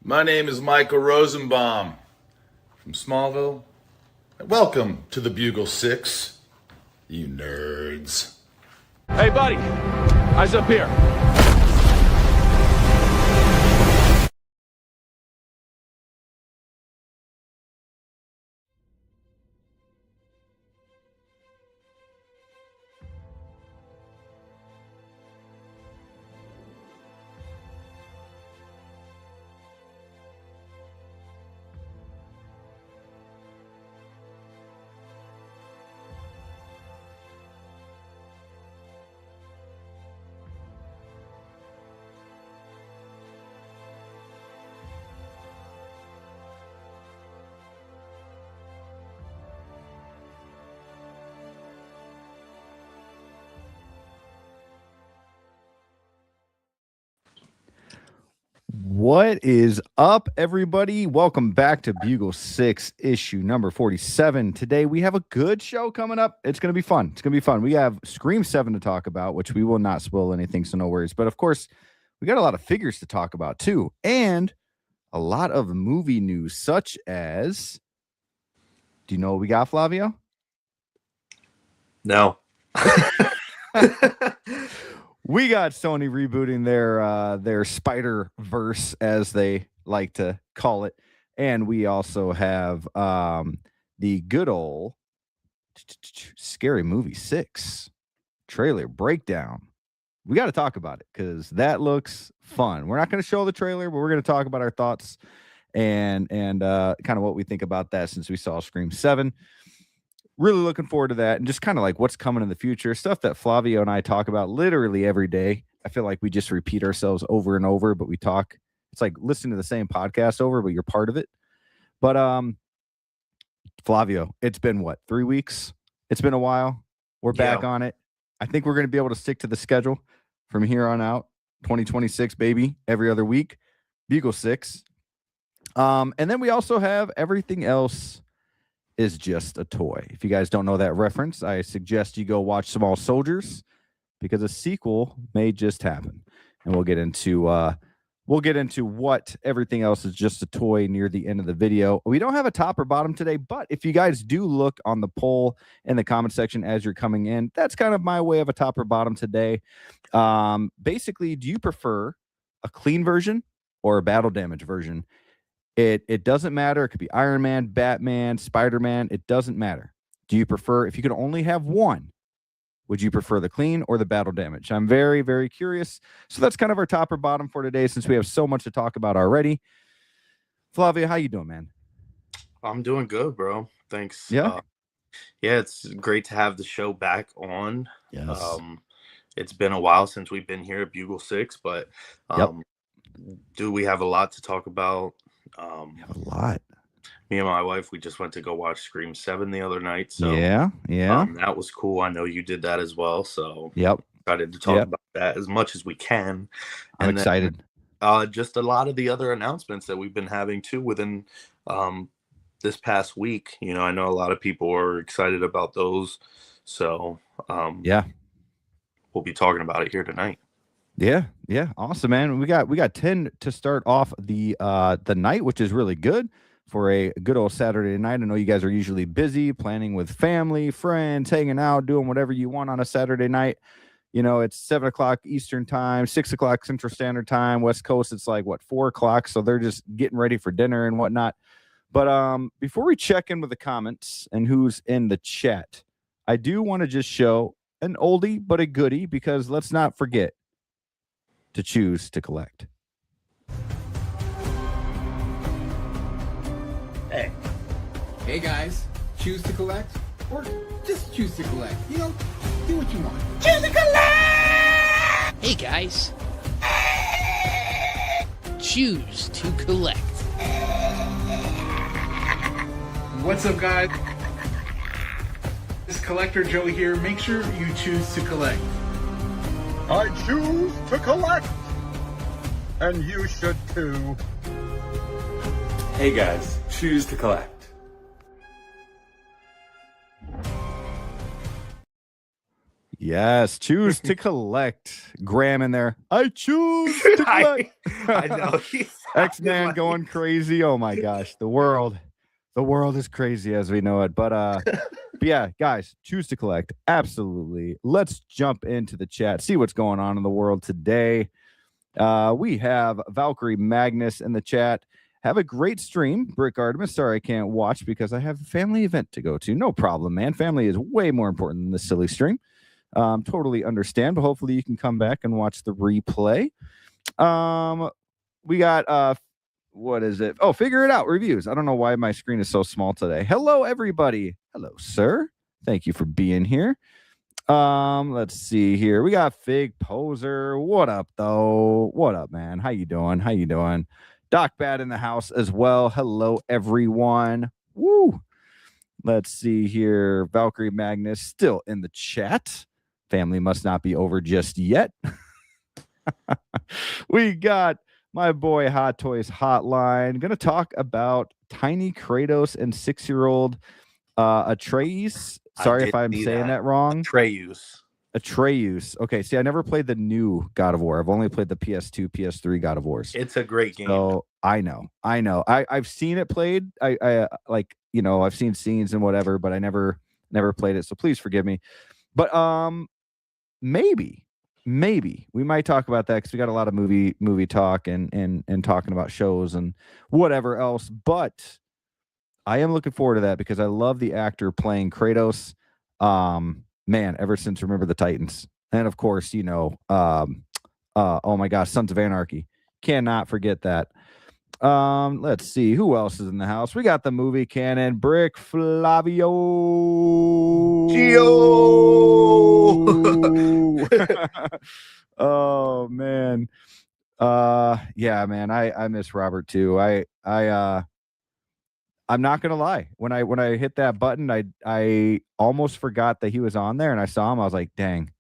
My name is Michael Rosenbaum from Smallville. Welcome to the Bugle 6, you nerds. Hey, buddy, eyes up here. What is up, everybody? Welcome back to Bugle 6, issue number 47. Today, we have a good show coming up. It's going to be fun. It's going to be fun. We have Scream 7 to talk about, which we will not spoil anything, so no worries. But, of course, we got a lot of figures to talk about, too. And a lot of movie news, such as... Do you know what we got, Flavio? No. We got Sony rebooting their Spider-Verse, as they like to call it. And we also have the good old Scary Movie 6 trailer breakdown. We got to talk about it because that looks fun. We're not going to show the trailer, but we're going to talk about our thoughts and kind of what we think about that since we saw Scream 7. Really looking forward to that, and just kind of like what's coming in the future, stuff that Flavio and I talk about literally every day. I feel like we just repeat ourselves over and over, but we talk. It's like listening to the same podcast over, but you're part of it. But Flavio, it's been what, 3 weeks? It's been a while. We're back on it. I think we're going to be able to stick to the schedule from here on out. 2026, baby, every other week. Bugle 6. And then we also have Everything Else Is Just a Toy. If you guys don't know that reference, I suggest you go watch Small Soldiers because a sequel may just happen. And we'll get into what Everything Else Is Just a Toy near the end of the video. We don't have a top or bottom today, but if you guys do look on the poll in the comment section as you're coming in, that's kind of my way of a top or bottom today. Basically, do you prefer a clean version or a battle damage version? It doesn't matter. It could be Iron Man, Batman, Spider-Man. It doesn't matter. Do you prefer, if you could only have one, would you prefer the clean or the battle damage? I'm very, very curious. So that's kind of our top or bottom for today since we have so much to talk about already. Flavio, how you doing, man? I'm doing good, bro. Thanks. Yeah? Yeah, it's great to have the show back on. Yes. It's been a while since we've been here at Bugle 6, but do we have a lot to talk about? We have a lot. Me and my wife, we just went to go watch Scream 7 the other night. So yeah. That was cool. I know you did that as well. So excited to talk about that as much as we can. I'm excited. Just a lot of the other announcements that we've been having too within this past week. You know, I know a lot of people are excited about those. So yeah, we'll be talking about it here tonight. Yeah, awesome, man. We got 10 to start off the night, which is really good for a good old Saturday night. I know you guys are usually busy planning with family, friends, hanging out, doing whatever you want on a Saturday night. You know, it's 7 o'clock Eastern time, 6 o'clock Central Standard Time. West Coast, it's like, what, 4 o'clock? So they're just getting ready for dinner and whatnot. But before we check in with the comments and who's in the chat, I do want to just show an oldie but a goodie, because let's not forget to choose to collect. Hey guys, choose to collect, or just choose to collect. You know, do what you want. Choose to collect! Hey guys, choose to collect. What's up, guys? This Collector Joe here. Make sure you choose to collect. I choose to collect, and you should too. Hey guys, choose to collect. Yes, choose to collect. Graham in there. I choose to collect. I know. X-Man going crazy. Oh my gosh, the world is crazy as we know it. But yeah, guys, choose to collect. Absolutely. Let's jump into the chat, see what's going on in the world today. We have Valkyrie Magnus in the chat. Have a great stream, Brick Artemis. Sorry I can't watch because I have a family event to go to. No problem, man. Family is way more important than this silly stream. Totally understand, but hopefully you can come back and watch the replay. We got what is it? Oh, Figure It Out reviews. I don't know why my screen is so small today. Hello, everybody. Hello, sir. Thank you for being here. Let's see here. We got Fig Poser. What up, though? What up, man? How you doing? How you doing? Doc Bad in the house as well. Hello, everyone. Woo. Let's see here. Valkyrie Magnus still in the chat. Family must not be over just yet. We got my boy Hot Toys Hotline. Going to talk about tiny Kratos and 6-year-old Atreus. Sorry if I'm saying that wrung. Atreus. Okay, see, I never played the new God of War. I've only played the PS2, PS3 God of Wars. It's a great game. So I know. I've seen it played. I like, you know, I've seen scenes and whatever, but I never played it. So please forgive me. But maybe we might talk about that because we got a lot of movie talk and talking about shows and whatever else. But I am looking forward to that because I love the actor playing Kratos. Man, ever since Remember the Titans, and of course, you know, oh my gosh, Sons of Anarchy. Cannot forget that. Let's see who else is in the house. We got the movie canon, Brick Flavio. Oh man. Yeah, man. I miss Robert too. I'm not gonna lie. When I hit that button, I almost forgot that he was on there, and I saw him. I was like, dang,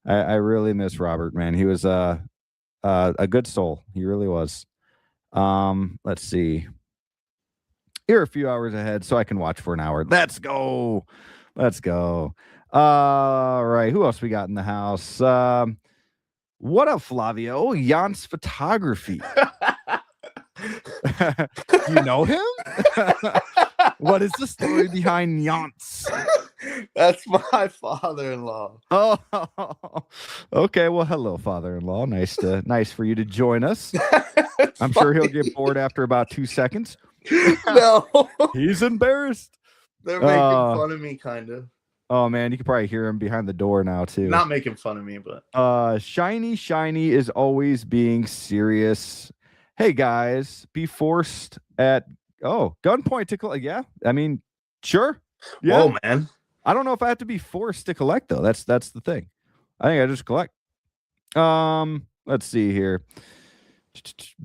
I really miss Robert, man. He was a good soul. He really was. Let's see. You're a few hours ahead, so I can watch for an hour. Let's go. All right. Who else we got in the house? What up, Flavio? Jan's Photography. You know him? What is the story behind Jans? That's my father-in-law. Oh, okay. Well, hello, father-in-law. Nice for you to join us. I'm sure he'll get bored after about 2 seconds. No, he's embarrassed. They're making fun of me, kind of. Oh man, you can probably hear him behind the door now too. Not making fun of me, but Shiny is always being serious. Hey guys, be forced at gunpoint to collect. Yeah, I mean, sure. Yeah, whoa, man. I don't know if I have to be forced to collect though. That's the thing. I think I just collect. Let's see here.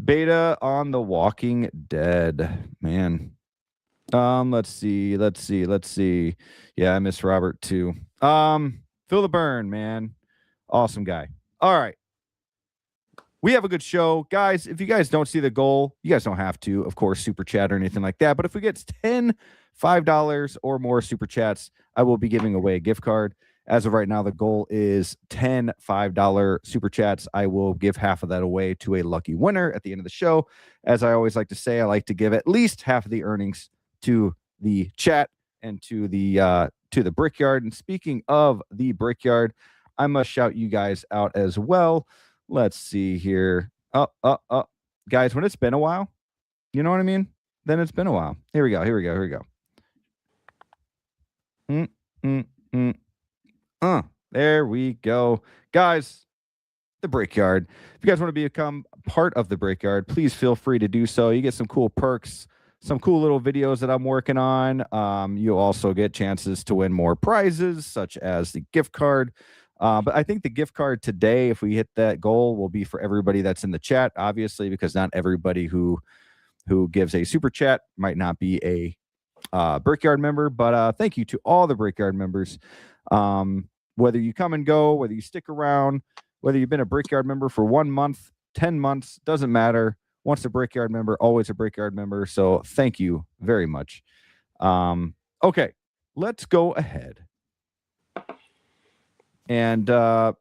Beta on The Walking Dead, man. Let's see. Yeah, I miss Robert too. Feel the burn, man. Awesome guy. All right. we have a good show. Guys, if you guys don't see the goal, you guys don't have to, of course, super chat or anything like that. But if we get 10 $5 or more super chats, I will be giving away a gift card. As of right now, the goal is 10 $5 super chats. I will give half of that away to a lucky winner at the end of the show. As I always like to say, I like to give at least half of the earnings to the chat and to the Brickyard. And speaking of the Brickyard, I must shout you guys out as well. Let's see here. Guys, when it's been a while, you know what I mean? Then it's been a while. Here we go. There we go. Guys, the Brickyard. If you guys want to become part of the Brickyard, please feel free to do so. You get some cool perks, some cool little videos that I'm working on. You also get chances to win more prizes, such as the gift card. But I think the gift card today, if we hit that goal, will be for everybody that's in the chat, obviously, because not everybody who gives a super chat might not be a Brickyard member. But thank you to all the Brickyard members. Whether you come and go, whether you stick around, whether you've been a Brickyard member for 1 month, 10 months, doesn't matter. Once a Brickyard member, always a Brickyard member. So thank you very much. Okay, let's go ahead. And let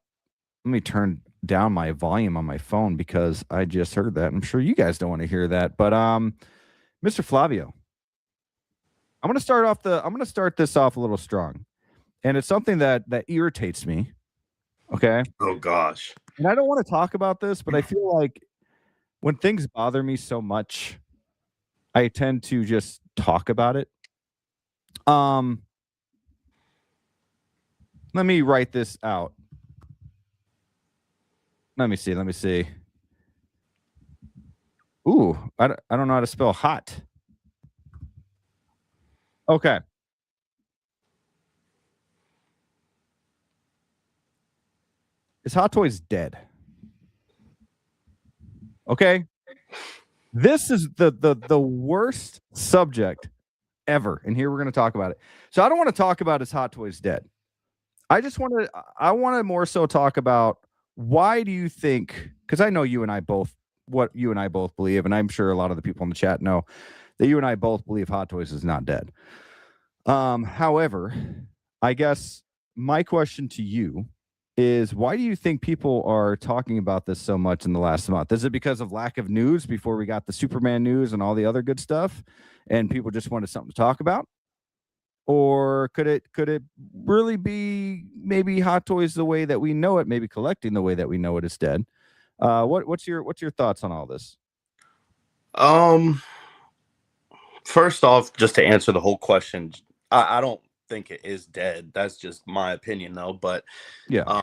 me turn down my volume on my phone because I just heard that. I'm sure you guys don't want to hear that. But Mr. Flavio, I'm going to start this off a little strong. And it's something that irritates me. Okay? Oh gosh. And I don't want to talk about this, but I feel like when things bother me so much, I tend to just talk about it. Let me write this out. Let me see. Ooh, I don't know how to spell hot. Okay. Is Hot Toys dead? Okay. This is the worst subject ever. And here we're going to talk about it. So I don't want to talk about is Hot Toys dead. I want to more so talk about why do you think, because I know you and I both believe, and I'm sure a lot of the people in the chat know that you and I both believe Hot Toys is not dead. However, I guess my question to you is, why do you think people are talking about this so much in the last month? Is it because of lack of news before we got the Superman news and all the other good stuff, and people just wanted something to talk about? Or could it really be maybe Hot Toys the way that we know it, maybe collecting the way that we know it is dead? What's your thoughts on all this? First off, just to answer the whole question, I don't think it is dead. That's just my opinion, though. But yeah,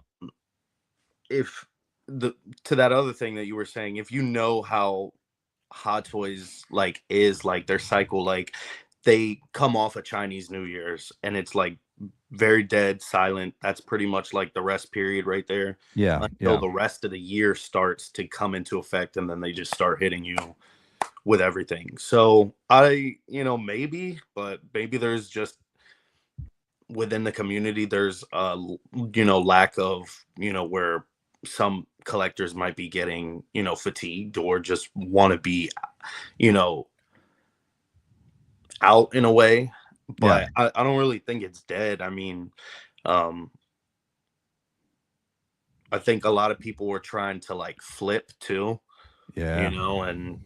to that other thing that you were saying, if you know how Hot Toys is their cycle, they come off of Chinese New Year's and it's very dead, silent. That's pretty much the rest period right there. Yeah. Until the rest of the year starts to come into effect, and then they just start hitting you with everything. So maybe, but maybe there's just within the community, there's lack of, where some collectors might be getting, fatigued or just want to be, out in a way, but yeah. I don't really think it's dead. I mean, I think a lot of people were trying to flip too, and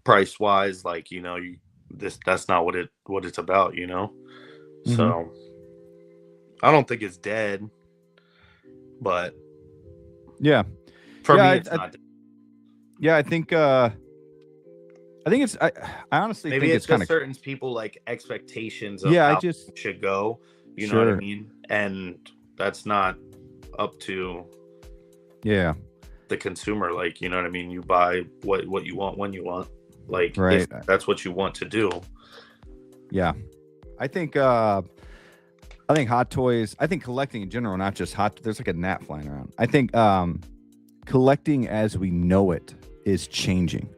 price wise, that's not what it's about, Mm-hmm. So I don't think it's dead, but yeah, for me, it's not dead. Yeah, I think it's. I honestly maybe think it's kind of certain people expectations of how it should go. You know what I mean? And that's not up to the consumer. You know what I mean? You buy what you want when you want. Right. If that's what you want to do. Yeah, I think Hot Toys. I think collecting in general, not just Hot. There's a gnat flying around. I think collecting as we know it is changing.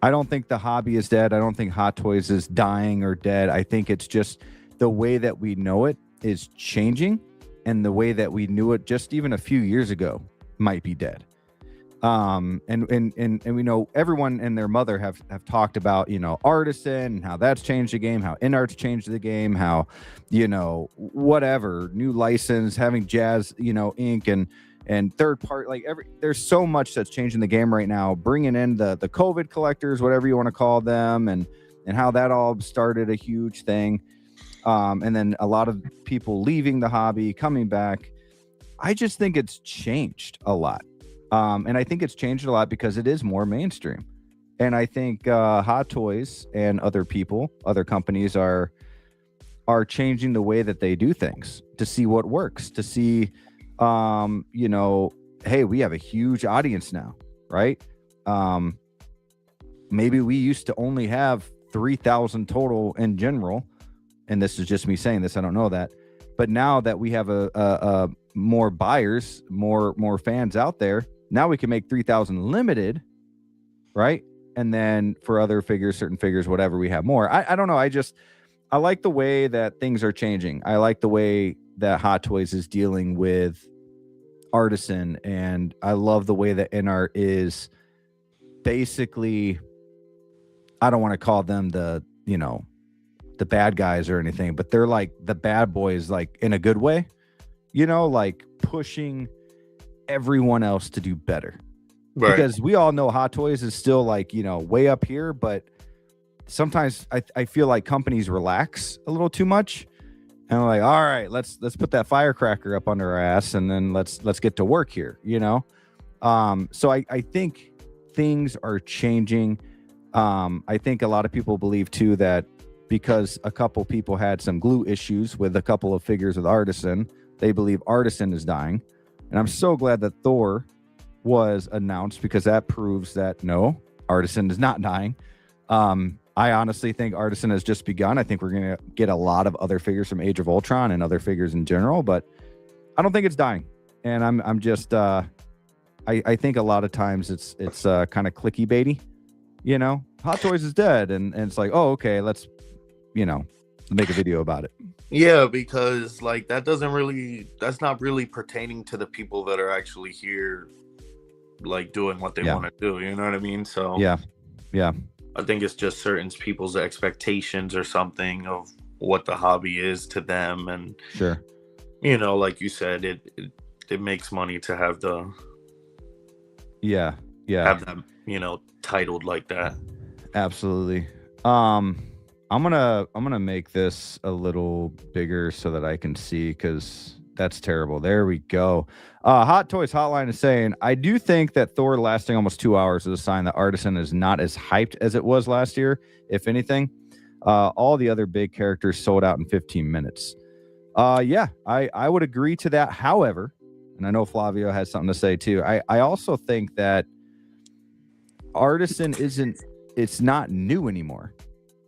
I don't think the hobby is dead. I don't think Hot Toys is dying or dead. I think it's just the way that we know it is changing, and the way that we knew it just even a few years ago might be dead. And we know everyone and their mother have talked about, you know, Artisan and how that's changed the game, how InArt's changed the game, how, you know, whatever, new license, having Jazz, you know, Inc. and third part, like there's so much that's changing the game right now, bringing in the COVID collectors, whatever you want to call them, and how that all started a huge thing. And then a lot of people leaving the hobby, coming back. I just think it's changed a lot. And I think it's changed a lot because it is more mainstream. And I think Hot Toys and other people, other companies are changing the way that they do things to see what works, to see, you know, hey, we have a huge audience now, right? Maybe we used to only have 3,000 total in general. And this is just me saying this, I don't know that. But now that we have a more buyers, more fans out there, now we can make 3,000 limited, right? And then for other figures, certain figures, whatever, we have more. I don't know. I like the way that things are changing. I like the way that Hot Toys is dealing with Artisan, and I love the way that InArt is basically, I don't want to call them the, you know, the bad guys or anything, but they're like the bad boys, like in a good way, you know, like pushing everyone else to do better. Right. Because we all know Hot Toys is still like, you know, way up here, but sometimes I feel like companies relax a little too much, and I'm like, all right, let's put that firecracker up under our ass, and then let's get to work here, you know. So I think things are changing. I think a lot of people believe too that because a couple people had some glue issues with a couple of figures with Artisan, they believe Artisan is dying. And I'm so glad that Thor was announced, because that proves that no, Artisan is not dying. I honestly think Artisan has just begun. I think we're going to get a lot of other figures from Age of Ultron and other figures in general, but I don't think it's dying. And I'm just, I think a lot of times it's kind of clicky baity, you know, Hot Toys is dead. And it's like, oh, okay, let's, you know, make a video about it. Yeah, because like that's not really pertaining to the people that are actually here, like doing what they want to do. You know what I mean? So yeah. I think it's just certain people's expectations or something of what the hobby is to them, and sure, you know, like you said, it makes money to have the have them, you know, titled like that. Absolutely. I'm gonna make this a little bigger so that I can see, because that's terrible. There we go. Hot Toys Hotline is saying, I do think that Thor lasting almost 2 hours is a sign that Artisan is not as hyped as it was last year. If anything, all the other big characters sold out in 15 minutes. Yeah, I would agree to that. However, and I know Flavio has something to say too, I also think that Artisan it's not new anymore.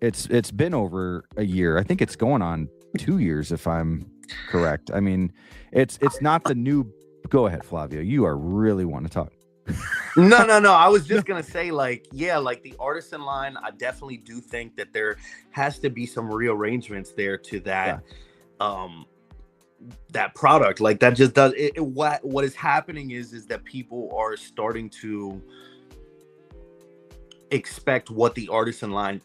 It's been over a year. I think it's going on 2 years, if I'm correct. I mean, it's not the new. Go ahead, Flavio. You are really wanting to talk. No. I was just gonna say, like, yeah, like the Artisan line. I definitely do think that there has to be some rearrangements there to that, that product. Like that just does it. What is happening is that people are starting to expect what the Artisan line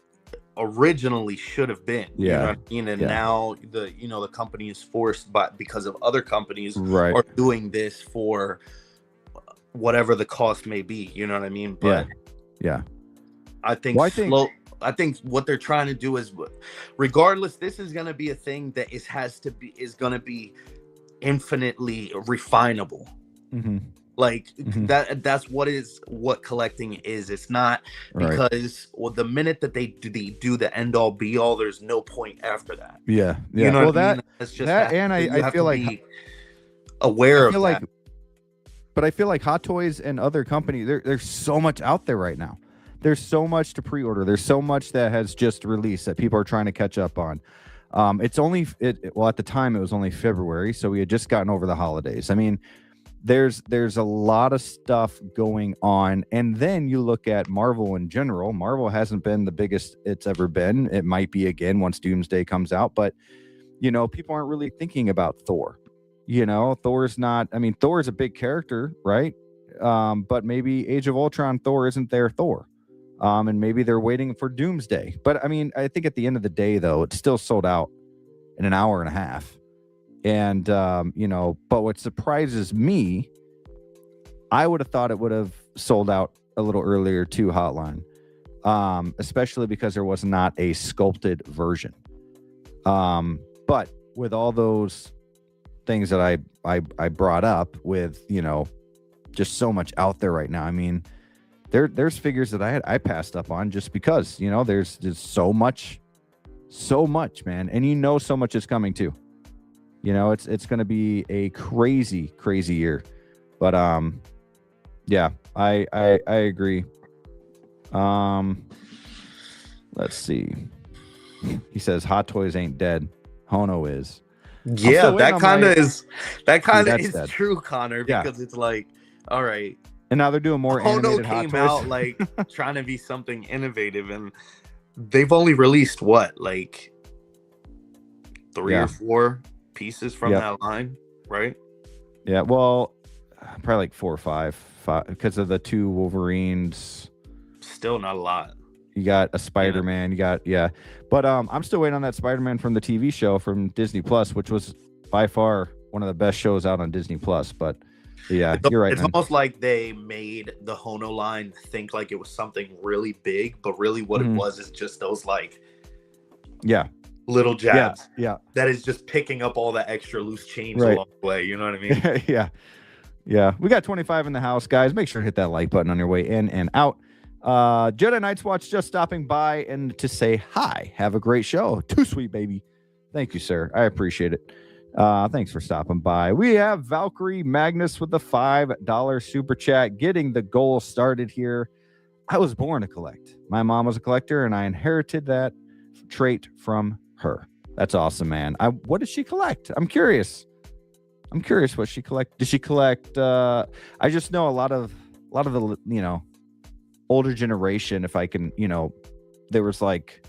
originally should have been. You know what I mean? And now the company is forced, but because of other companies are doing this for whatever the cost may be, you know what I mean? But I think I think what they're trying to do is, regardless, this is going to be a thing that is going to be infinitely refinable. Like that's what collecting is. It's not because the minute that they do the end all be all, there's no point after that. You know well, what that, I mean? That's just that, and I feel like aware of that. But I feel like Hot Toys and other companies, there's so much out there right now. There's so much to pre-order. There's so much that has just released that people are trying to catch up on. It's only at the time it was only February, so we had just gotten over the holidays. I mean, there's a lot of stuff going on. And then you look at Marvel in general. Marvel hasn't been the biggest it's ever been. It might be again once Doomsday comes out, but you know, people aren't really thinking about Thor. You know, Thor's a big character, right? But maybe Age of Ultron Thor isn't their Thor. And maybe they're waiting for Doomsday. But I mean, I think at the end of the day, though, it's still sold out in an hour and a half. And, but what surprises me, I would have thought it would have sold out a little earlier too, Hotline. Especially because there was not a sculpted version. But with all those things that I brought up with, just so much out there right now. I mean, there's figures that I passed up on just because, there's just so much, man. And so much is coming too. It's going to be a crazy year. But yeah, I agree. Let's see. He says Hot Toys ain't dead. Hono is. Yeah, that kind of is dead. true, Connor, because it's like, all right. And now they're doing more animated Hot Toys. Came out like trying to be something innovative, and they've only released what, like 3 or 4 pieces from that line, right? Yeah, well, probably like 4 or 5 because of the 2 Wolverines. Still not a lot. You got a Spider-Man. You got but I'm still waiting on that Spider-Man from the TV show from Disney Plus, which was by far one of the best shows out on Disney Plus. But yeah, you're right. It's almost like they made the Hono line think like it was something really big, but really what it was is just those like little jabs. Yeah. That is just picking up all that extra loose change along the way. You know what I mean? Yeah. We got 25 in the house, guys. Make sure to hit that like button on your way in and out. Jedi Knights Watch just stopping by and to say hi. Have a great show. Too sweet, baby. Thank you, sir. I appreciate it. Thanks for stopping by. We have Valkyrie Magnus with the $5 super chat, getting the goal started here. I was born to collect. My mom was a collector, and I inherited that trait from her. That's awesome, man. What did she collect? I'm curious what she collect. Did she collect? I just know a lot of the older generation, if I can, there was like,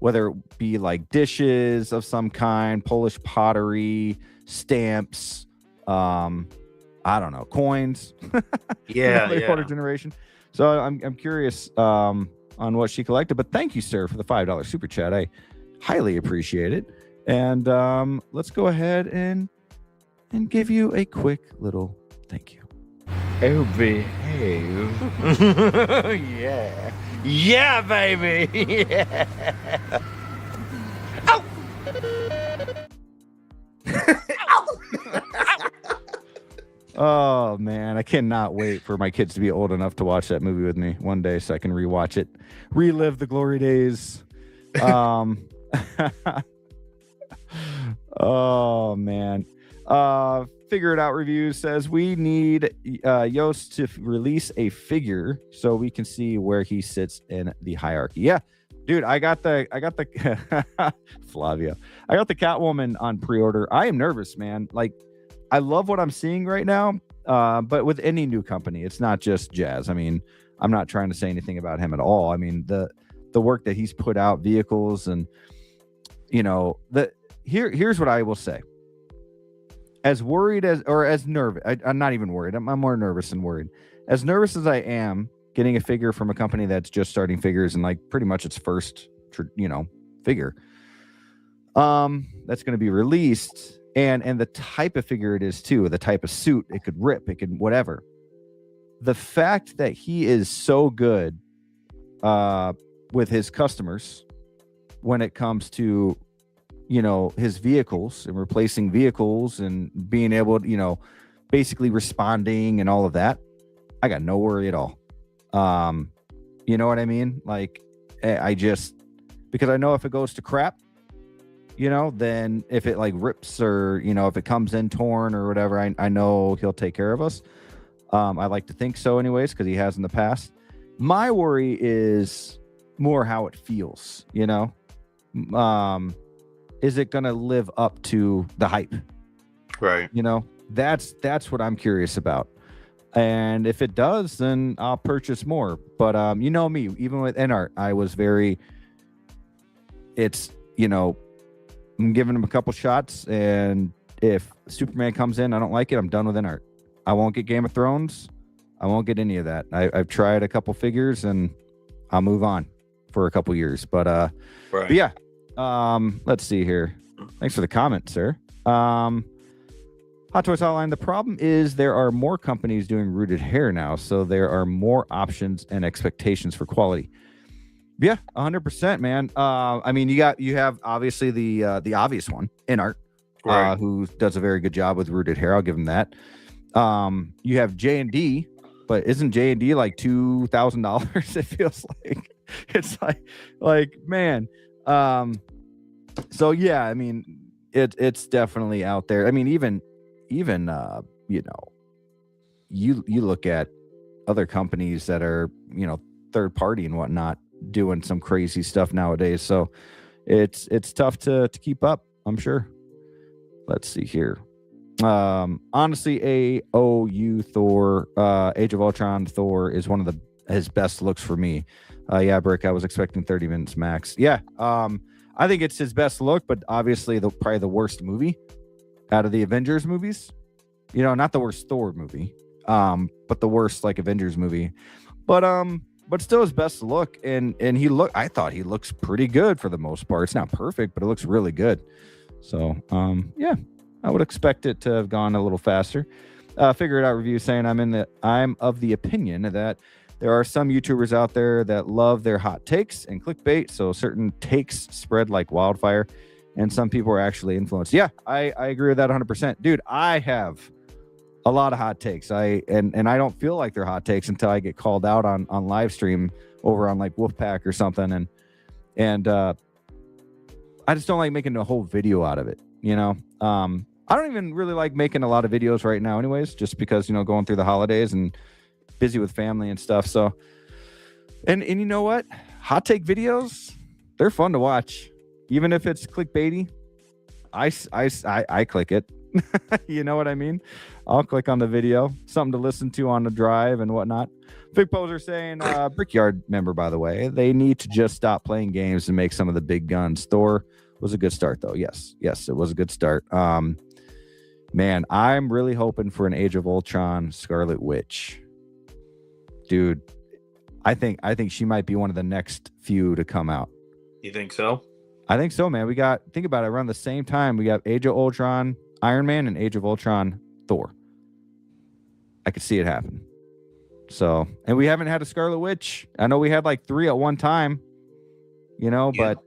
whether it be like dishes of some kind, Polish pottery, stamps, I don't know, coins. Older generation. So I'm curious on what she collected, but thank you, sir, for the $5 super chat. I highly appreciate it. And let's go ahead and give you a quick little thank you. Oh, behave. Yeah, baby. Yeah. Ow! Oh, man. I cannot wait for my kids to be old enough to watch that movie with me one day so I can rewatch it. Relive the glory days. Oh, man. Figure It Out Reviews says we need Yost to release a figure so we can see where he sits in the hierarchy. Yeah, dude, I got the Flavio. I got the Catwoman on pre-order. I am nervous, man. Like, I love what I'm seeing right now. But with any new company, it's not just Jazz. I mean, I'm not trying to say anything about him at all. I mean, the work that he's put out, vehicles, and here's what I will say. As worried as nervous, I'm not even worried. I'm more nervous than worried. As nervous as I am getting a figure from a company that's just starting figures and like pretty much its first, figure, that's going to be released, and the type of figure it is too, the type of suit, it could rip, it could whatever. The fact that he is so good with his customers when it comes to his vehicles and replacing vehicles and being able to, basically responding and all of that, I got no worry at all. You know what I mean? Like, because I know if it goes to crap, then if it like rips or, if it comes in torn or whatever, I know he'll take care of us. I like to think so anyways, because he has in the past. My worry is more how it feels, is it going to live up to the hype? Right. That's what I'm curious about. And if it does, then I'll purchase more. But me, even with NART, I was I'm giving him a couple shots, and if Superman comes in, I don't like it, I'm done with NART. I won't get Game of Thrones. I won't get any of that. I've tried a couple figures and I'll move on for a couple years. But yeah. Let's see here. Thanks for the comment, sir. Hot Toys Hotline. The problem is there are more companies doing rooted hair now, so there are more options and expectations for quality. Yeah, 100%, man. I mean, you have obviously the obvious one, InArt, who does a very good job with rooted hair. I'll give him that. You have J&D, but isn't J&D like $2,000? It feels like it's like man. So yeah, I mean, it's definitely out there. I mean, even you know, you look at other companies that are, you know, third party and whatnot doing some crazy stuff nowadays. So it's tough to keep up, I'm sure. Let's see here. Honestly, AOU Thor, Age of Ultron Thor is one of his best looks for me. Yeah, Brick, I was expecting 30 minutes max. Yeah, I think it's his best look, but obviously probably the worst movie out of the Avengers movies. You know, not the worst Thor movie, but the worst like Avengers movie. But still his best look, and I thought he looks pretty good for the most part. It's not perfect, but it looks really good. So yeah, I would expect it to have gone a little faster. Figure It Out review saying I'm of the opinion that there are some YouTubers out there that love their hot takes and clickbait, so certain takes spread like wildfire, and some people are actually influenced. Yeah, I agree with that 100%. Dude, I have a lot of hot takes. I don't feel like they're hot takes until I get called out on live stream over on like Wolfpack or something, and I just don't like making a whole video out of it, you know. I don't even really like making a lot of videos right now anyways, just because, you know, going through the holidays and busy with family and stuff. So, and you know what? Hot take videos, they're fun to watch. Even if it's clickbaity, I click it. You know what I mean? I'll click on the video, something to listen to on the drive and whatnot. Big Poser saying, Brickyard member, by the way, they need to just stop playing games and make some of the big guns. Thor was a good start, though. Yes, it was a good start. Man, I'm really hoping for an Age of Ultron Scarlet Witch. Dude, I think she might be one of the next few to come out. You think so? I think so, man. Think about it, around the same time, we got Age of Ultron Iron Man and Age of Ultron Thor. I could see it happen. So, and we haven't had a Scarlet Witch. I know we had like 3 at one time, you know, but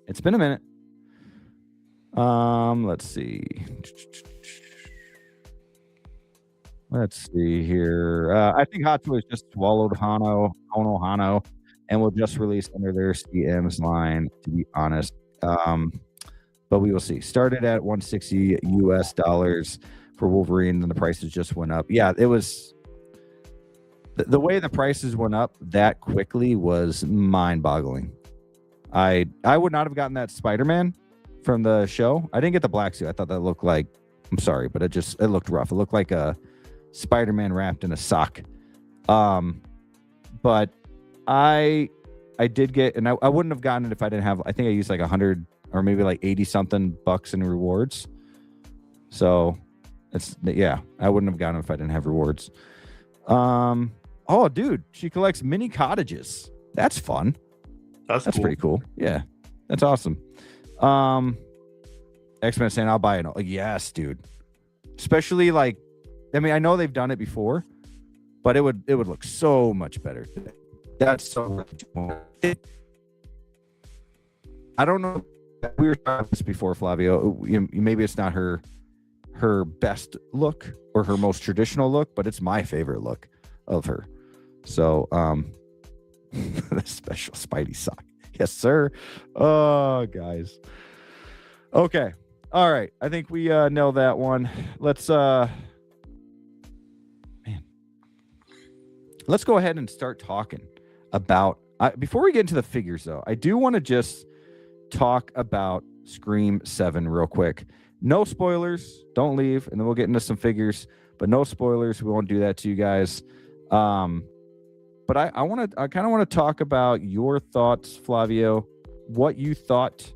it's been a minute. Let's see. Let's see here. I think Hot Toys just swallowed Hano, and will just release under their CM's line, to be honest. But we will see. Started at $160 US for Wolverine, and the prices just went up. Yeah, it was the way the prices went up that quickly was mind-boggling. I would not have gotten that Spider-Man from the show. I didn't get the black suit. I thought that looked like, I'm sorry, but it looked rough. It looked like a Spider-Man wrapped in a sock. But I did get, and I wouldn't have gotten it if I didn't have, I think I used like 100 or maybe like 80 something bucks in rewards. So I wouldn't have gotten it if I didn't have rewards. Oh dude, she collects mini cottages. That's fun. That's cool. Pretty cool. Yeah, that's awesome. X-Men saying I'll buy it. Like, yes, dude. Especially like, I mean, I know they've done it before, but it would look so much better today. That's so much more. I don't know. We were talking about this before, Flavio. Maybe it's not her best look or her most traditional look, but it's my favorite look of her. So, the special Spidey sock. Yes, sir. Oh, guys. Okay. All right. I think we nailed that one. Let's go ahead and start talking about before we get into the figures, though. I do want to just talk about Scream 7 real quick. No spoilers. Don't leave, and then we'll get into some figures, but no spoilers. We won't do that to you guys. But I kind of want to talk about your thoughts, Flavio, what you thought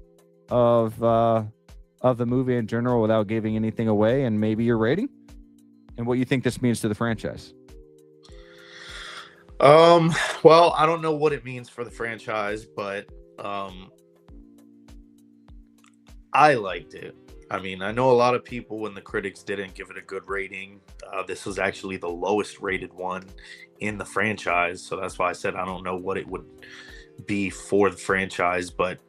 of the movie in general without giving anything away, and maybe your rating, and what you think this means to the franchise. Well, I don't know what it means for the franchise, but I liked it. I mean, I know a lot of people, when the critics didn't give it a good rating, this was actually the lowest rated one in the franchise. So that's why I said I don't know what it would be for the franchise, but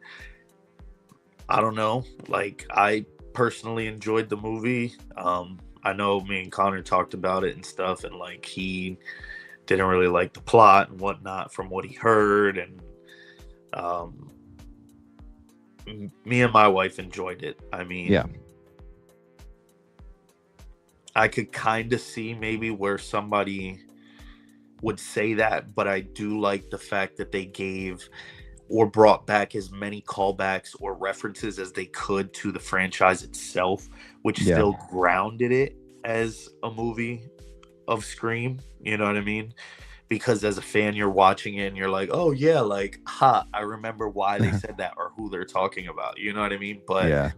I don't know. Like, I personally enjoyed the movie. I know me and Connor talked about it and stuff, and like he didn't really like the plot and whatnot from what he heard, and me and my wife enjoyed it. I mean, Yeah. I could kind of see maybe where somebody would say that, but I do like the fact that they gave or brought back as many callbacks or references as they could to the franchise itself, which Yeah. still grounded it as a movie of Scream. You know what I mean? Because as a fan, you're watching it and you're like, oh yeah, like, I remember why they said that or who they're talking about. You know what I mean? But Yeah.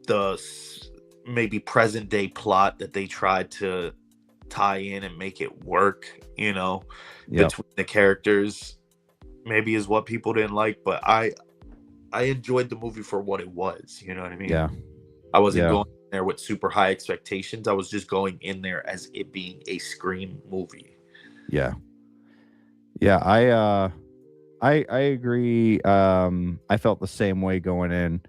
the maybe present day plot that they tried to tie in and make it work, you know, Yep. between the characters, maybe is what people didn't like. But I enjoyed the movie for what it was. You know what I mean? Yeah. I wasn't Yeah. going there with super high expectations. I was just going in there as it being a Scream movie. Yeah. Yeah. I agree. I felt the same way going in.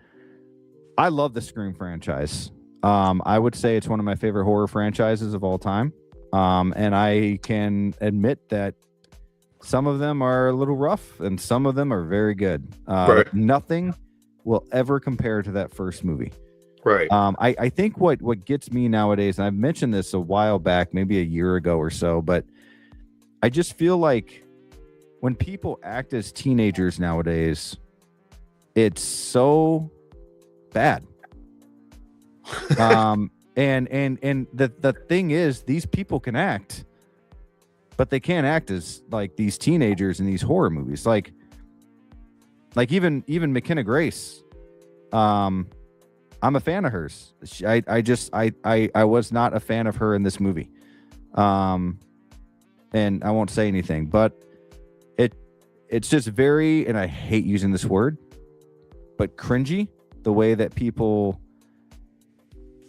I love the Scream franchise. I would say it's one of my favorite horror franchises of all time. And I can admit that some of them are a little rough and some of them are very good. Right. Nothing will ever compare to that first movie. Right. I think what gets me nowadays, and I've mentioned this a while back, maybe a year ago or so, but I just feel like when people act as teenagers nowadays, it's so bad. And the thing is, these people can act, but they can't act as like these teenagers in these horror movies. Like even McKenna Grace, I'm a fan of hers. I was not a fan of her in this movie. And I won't say anything, but it's just very, and I hate using this word, but cringy, the way that people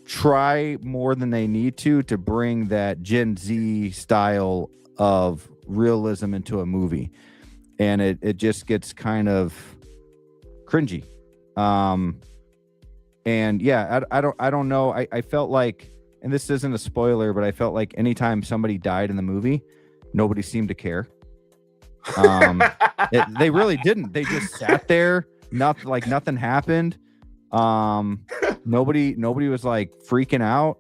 try more than they need to bring that Gen Z style of realism into a movie. And it just gets kind of cringy. And yeah, I don't know. I felt like, and this isn't a spoiler, but I felt like anytime somebody died in the movie, nobody seemed to care. They really didn't. They just sat there. Nothing happened. Nobody was like freaking out.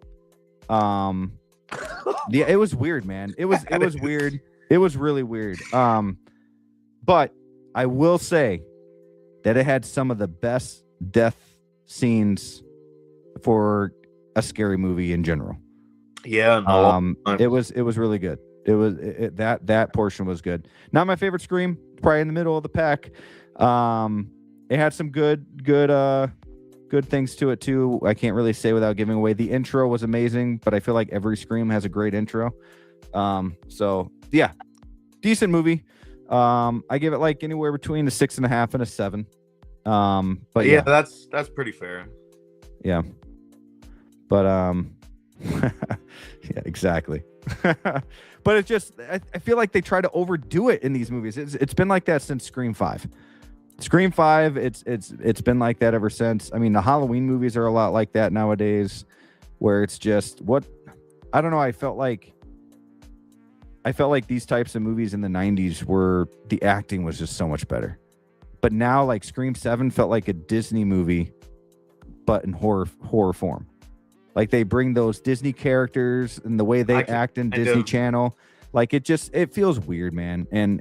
Yeah, it was weird, man. It was weird. It was really weird. But I will say that it had some of the best death scenes for a scary movie in general. Yeah. No, it was really good. It was that portion was good. Not my favorite Scream, probably in the middle of the pack. It had some good things to it too. I can't really say without giving away. The intro was amazing, but I feel like every Scream has a great intro. So yeah, decent movie. I give it like anywhere between a 6.5 and a 7. But yeah, that's pretty fair. Yeah. But yeah, exactly. But it's just, I feel like they try to overdo it in these movies. It's been like that since Scream 5. Scream 5, it's been like that ever since. I mean, the Halloween movies are a lot like that nowadays, where it's just I don't know. I felt like these types of movies in the 90s were, the acting was just so much better. But now, like, Scream 7 felt like a Disney movie, but in horror form. Like, they bring those Disney characters and the way they act in Disney Channel. Like, it feels weird, man. And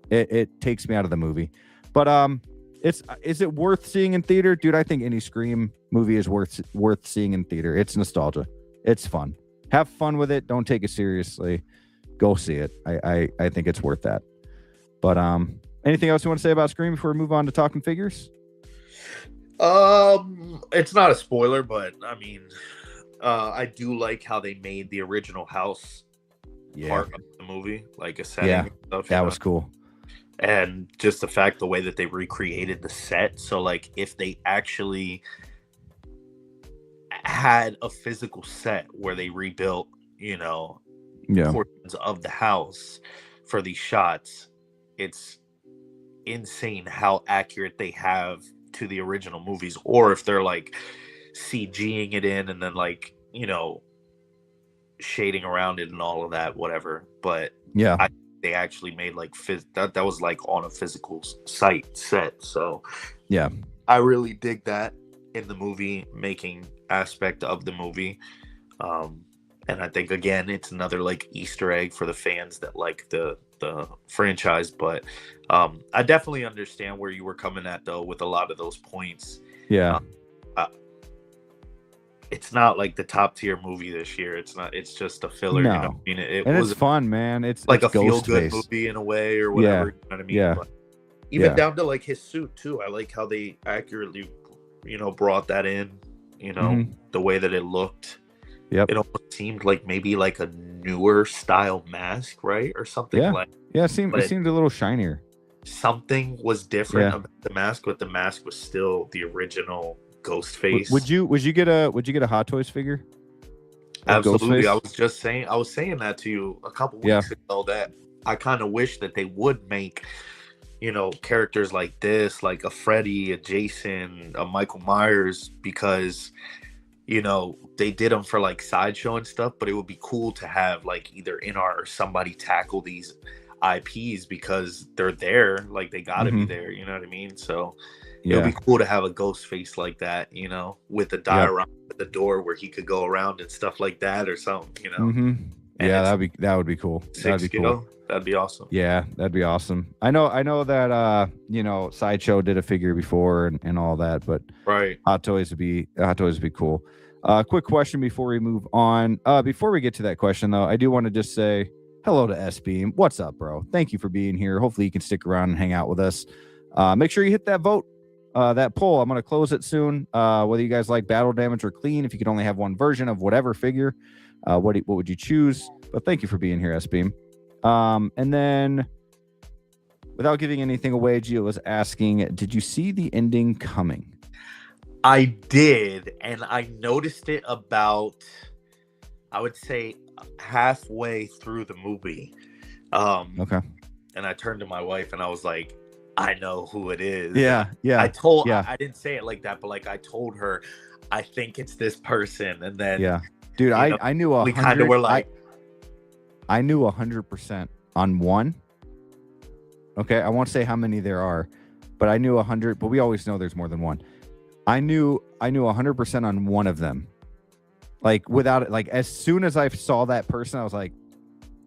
it takes me out of the movie. But is it worth seeing in theater? Dude, I think any Scream movie is worth seeing in theater. It's nostalgia. It's fun. Have fun with it. Don't take it seriously. Go see it. I think it's worth that. But anything else you want to say about Scream before we move on to talking figures? It's not a spoiler, but I mean, I do like how they made the original house part of the movie, like a setting. Yeah, and stuff, that was cool. And just the fact, the way that they recreated the set. So like if they actually had a physical set where they rebuilt, portions of the house for these shots, it's insane how accurate they have to the original movies. Or if they're like CGing it in and then like, shading around it and all of that, whatever. But yeah, they actually made like that was like on a physical site set. So yeah, I really dig that in the movie making aspect of the movie. And I think again it's another like Easter egg for the fans that like the franchise. But I definitely understand where you were coming at though with a lot of those points. Yeah. It's not like the top tier movie this year. It's not. It's just a filler. No. You know what I mean? It's fun, man. It's like it's a feel good movie in a way, or whatever. Yeah. You know what I mean? Yeah. But even down to like his suit too. I like how they accurately, brought that in. The way that it looked. Yep. It almost seemed like maybe like a newer style mask, right, or something like. Yeah, it seemed a little shinier. Something was different about the mask, but the mask was still the original Ghostface. Would you get a Hot Toys figure? Absolutely. I was saying that to you a couple weeks ago, that I kind of wish that they would make, characters like this, like a Freddy, a Jason, a Michael Myers, because, they did them for like Sideshow and stuff, but it would be cool to have like either InArt or somebody tackle these IPs because they're there, like they gotta be there, you know what I mean? So it would be cool to have a ghost face like that, with a diorama at the door where he could go around and stuff like that or something, Yeah, that would be cool. That'd be cool. That'd be awesome. Yeah, that'd be awesome. I know that Sideshow did a figure before and all that, but Hot Toys would be cool. Quick question before we move on. Before we get to that question though, I do want to just say hello to S-Beam. What's up, bro? Thank you for being here. Hopefully you can stick around and hang out with us. Make sure you hit that vote. That poll, I'm going to close it soon. Whether you guys like battle damage or clean, if you could only have one version of whatever figure, what would you choose? But thank you for being here, S-Beam. And then, without giving anything away, Gio was asking, did you see the ending coming? I did, and I noticed it about, I would say, halfway through the movie. Okay. And I turned to my wife and I was like, I know who it is. Yeah. I didn't say it like that, but like I told her, I think it's this person. And then dude, I knew 100. We kind of were like, I knew 100% on one. Okay, I won't say how many there are, but I knew 100. But we always know there's more than one. I knew 100% on one of them. Like without it, like as soon as I saw that person, I was like,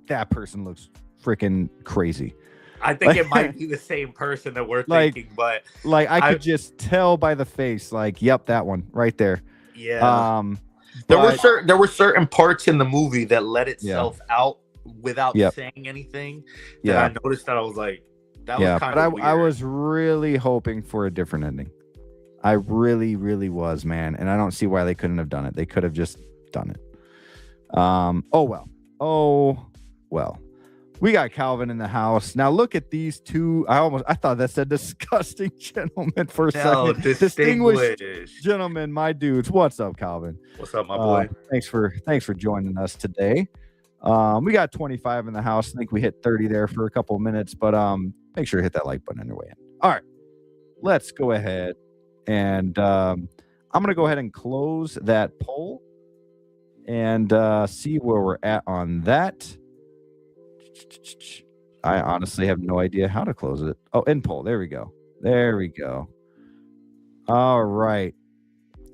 that person looks freaking crazy. I think it might be the same person that we're thinking, but like I could just tell by the face, like, yep, that one right there. Yeah. There were certain parts in the movie that let itself out without saying anything. That I noticed that I was like, that was kind of weird. I was really hoping for a different ending. I really, really was, man. And I don't see why they couldn't have done it. They could have just done it. Oh well. We got Calvin in the house. Now look at these two. I thought that said disgusting gentlemen for a second. Distinguished gentlemen, my dudes. What's up, Calvin? What's up, my boy? Thanks for joining us today. We got 25 in the house. I think we hit 30 there for a couple of minutes, but make sure to hit that like button on your way in. All right, let's go ahead and I'm gonna go ahead and close that poll and see where we're at on that. I honestly have no idea how to close it. Oh, end poll. There we go. All right.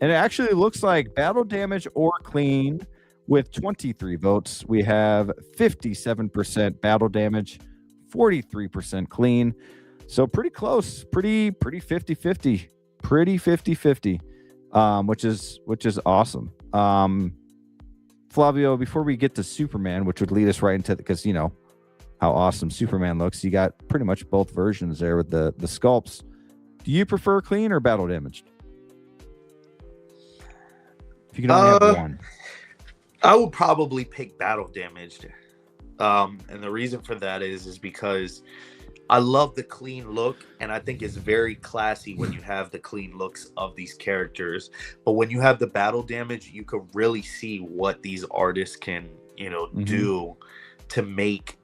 And it actually looks like battle damage or clean with 23 votes. We have 57% battle damage, 43% clean. So pretty close, pretty 50-50, pretty 50-50, which is awesome. Flavio, before we get to Superman, which would lead us right into because how awesome Superman looks. You got pretty much both versions there with the sculpts. Do you prefer clean or battle damaged? If you can only have one. I would probably pick battle damaged. And the reason for that is because I love the clean look, and I think it's very classy when you have the clean looks of these characters. But when you have the battle damage, you could really see what these artists can, do to make,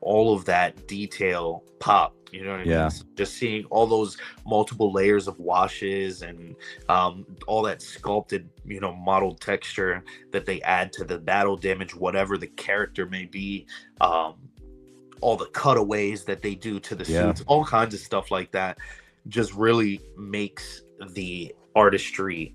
all of that detail pop. You know what I mean? So just seeing all those multiple layers of washes and all that sculpted, modeled texture that they add to the battle damage, whatever the character may be, all the cutaways that they do to the suits, all kinds of stuff like that, just really makes the artistry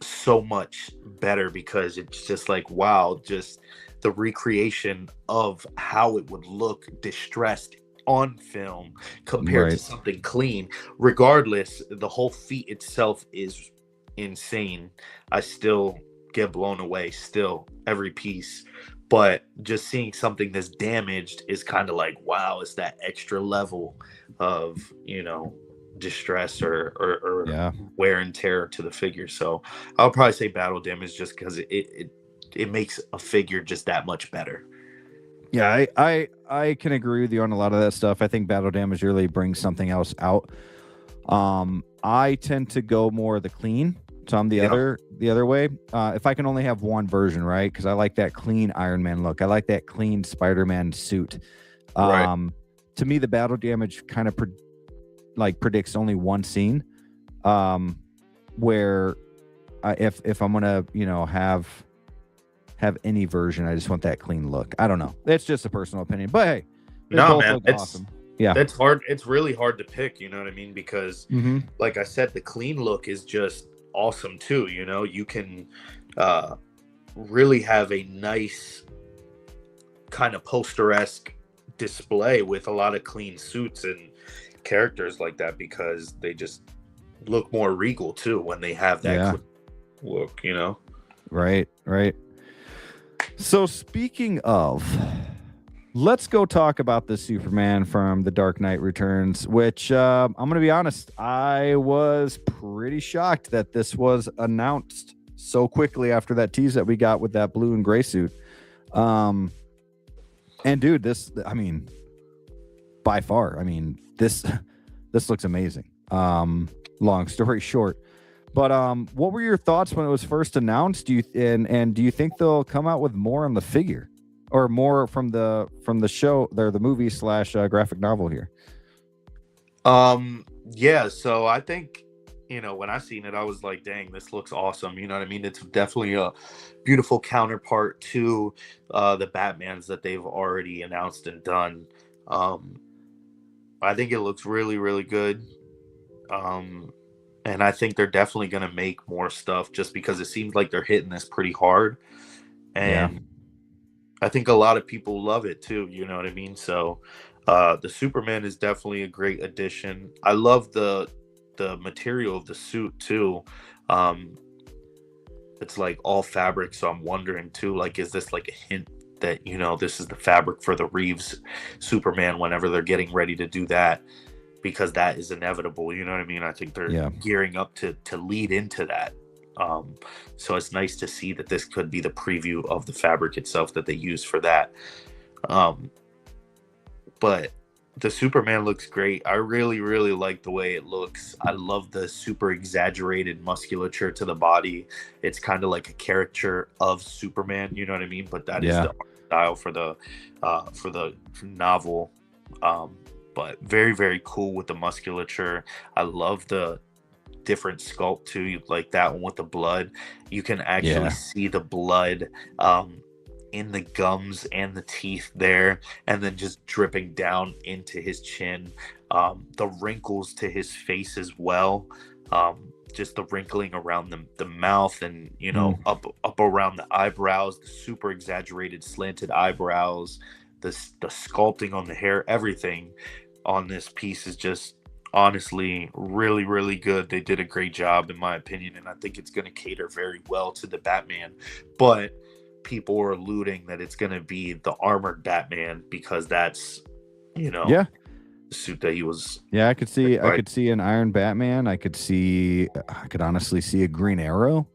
so much better, because it's just like, wow, just the recreation of how it would look distressed on film compared to something clean. Regardless, the whole feat itself is insane. I still get blown away, still, every piece. But just seeing something that's damaged is kind of like, wow, it's that extra level of, distress or wear and tear to the figure. So I'll probably say battle damage, just because it makes a figure just that much better. Yeah, I can agree with you on a lot of that stuff. I think battle damage really brings something else out. I tend to go more the clean. So I'm the other way. If I can only have one version, right? Because I like that clean Iron Man look. I like that clean Spider-Man suit. To me, the battle damage kind of predicts only one scene. Where if I'm gonna have any version, I just want that clean look. I don't know. It's just a personal opinion, but hey, no, man, it's awesome. Yeah, that's hard. It's really hard to pick. You know what I mean? Because, like I said, the clean look is just awesome too. You can really have a nice kind of poster-esque display with a lot of clean suits and characters like that, because they just look more regal too when they have that clean look. Right. So speaking of, let's go talk about the Superman from The Dark Knight Returns, which I'm going to be honest, I was pretty shocked that this was announced so quickly after that tease that we got with that blue and gray suit. And dude, by far, this looks amazing. Long story short. But what were your thoughts when it was first announced? Do you think they'll come out with more on the figure, or more from the show, the movie / graphic novel here? Yeah. So I think, when I seen it, I was like, dang, this looks awesome. You know what I mean? It's definitely a beautiful counterpart to the Batmans that they've already announced and done. I think it looks really, really good. And I think they're definitely going to make more stuff, just because it seems like they're hitting this pretty hard. And I think a lot of people love it too. You know what I mean? So the Superman is definitely a great addition. I love the material of the suit too. It's like all fabric. So I'm wondering too, like, is this like a hint that, this is the fabric for the Reeves Superman whenever they're getting ready to do that? Because that is inevitable, you know what I mean? I think they're gearing up to lead into that. So it's nice to see that this could be the preview of the fabric itself that they use for that. But the Superman looks great. I really, really like the way it looks. I love the super exaggerated musculature to the body. It's kind of like a caricature of Superman, you know what I mean? But that is the art style for the novel. But very, very cool with the musculature. I love the different sculpt too, like that one with the blood. You can actually see the blood in the gums and the teeth there, and then just dripping down into his chin. The wrinkles to his face as well. Just the wrinkling around the mouth, and up around the eyebrows, the super exaggerated slanted eyebrows, the sculpting on the hair, everything on this piece is just honestly really, really good. They did a great job, in my opinion, and I think it's going to cater very well to the Batman. But people are alluding that it's going to be the armored Batman, because that's the suit that he was. I could see an Iron Batman. I could honestly see a Green Arrow.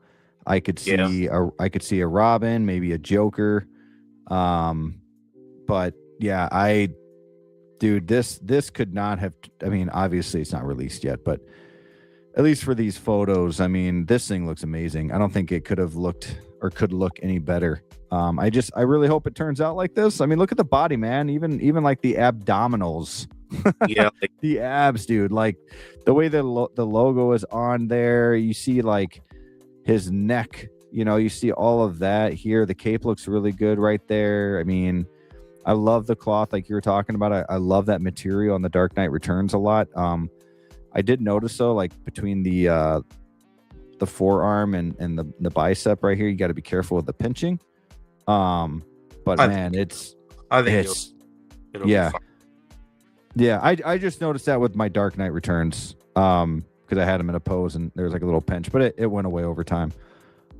I could see a Robin, maybe a Joker. But yeah, dude, this could not have. I mean, obviously it's not released yet, but at least for these photos, I mean, this thing looks amazing. I don't think it could have looked or could look any better. I really hope it turns out like this. I mean, look at the body, man. Even like the abdominals. Yeah, the abs, dude. Like the way the logo is on there. You see like his neck. You know, you see all of that here. The cape looks really good right there. I mean, I love the cloth like you were talking about. I love that material on the Dark Knight Returns a lot. I did notice though, like between the forearm and the bicep right here, you got to be careful with the pinching. But man, it'll yeah. Yeah, I just noticed that with my Dark Knight Returns, because I had them in a pose and there was like a little pinch, but it went away over time.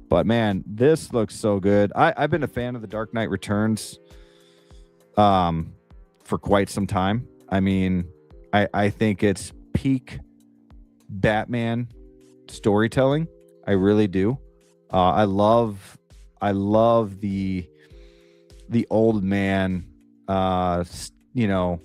But man, this looks so good. I've been a fan of the Dark Knight Returns for quite some time. I mean, I think it's peak Batman storytelling. I really do. I love the old man, you know,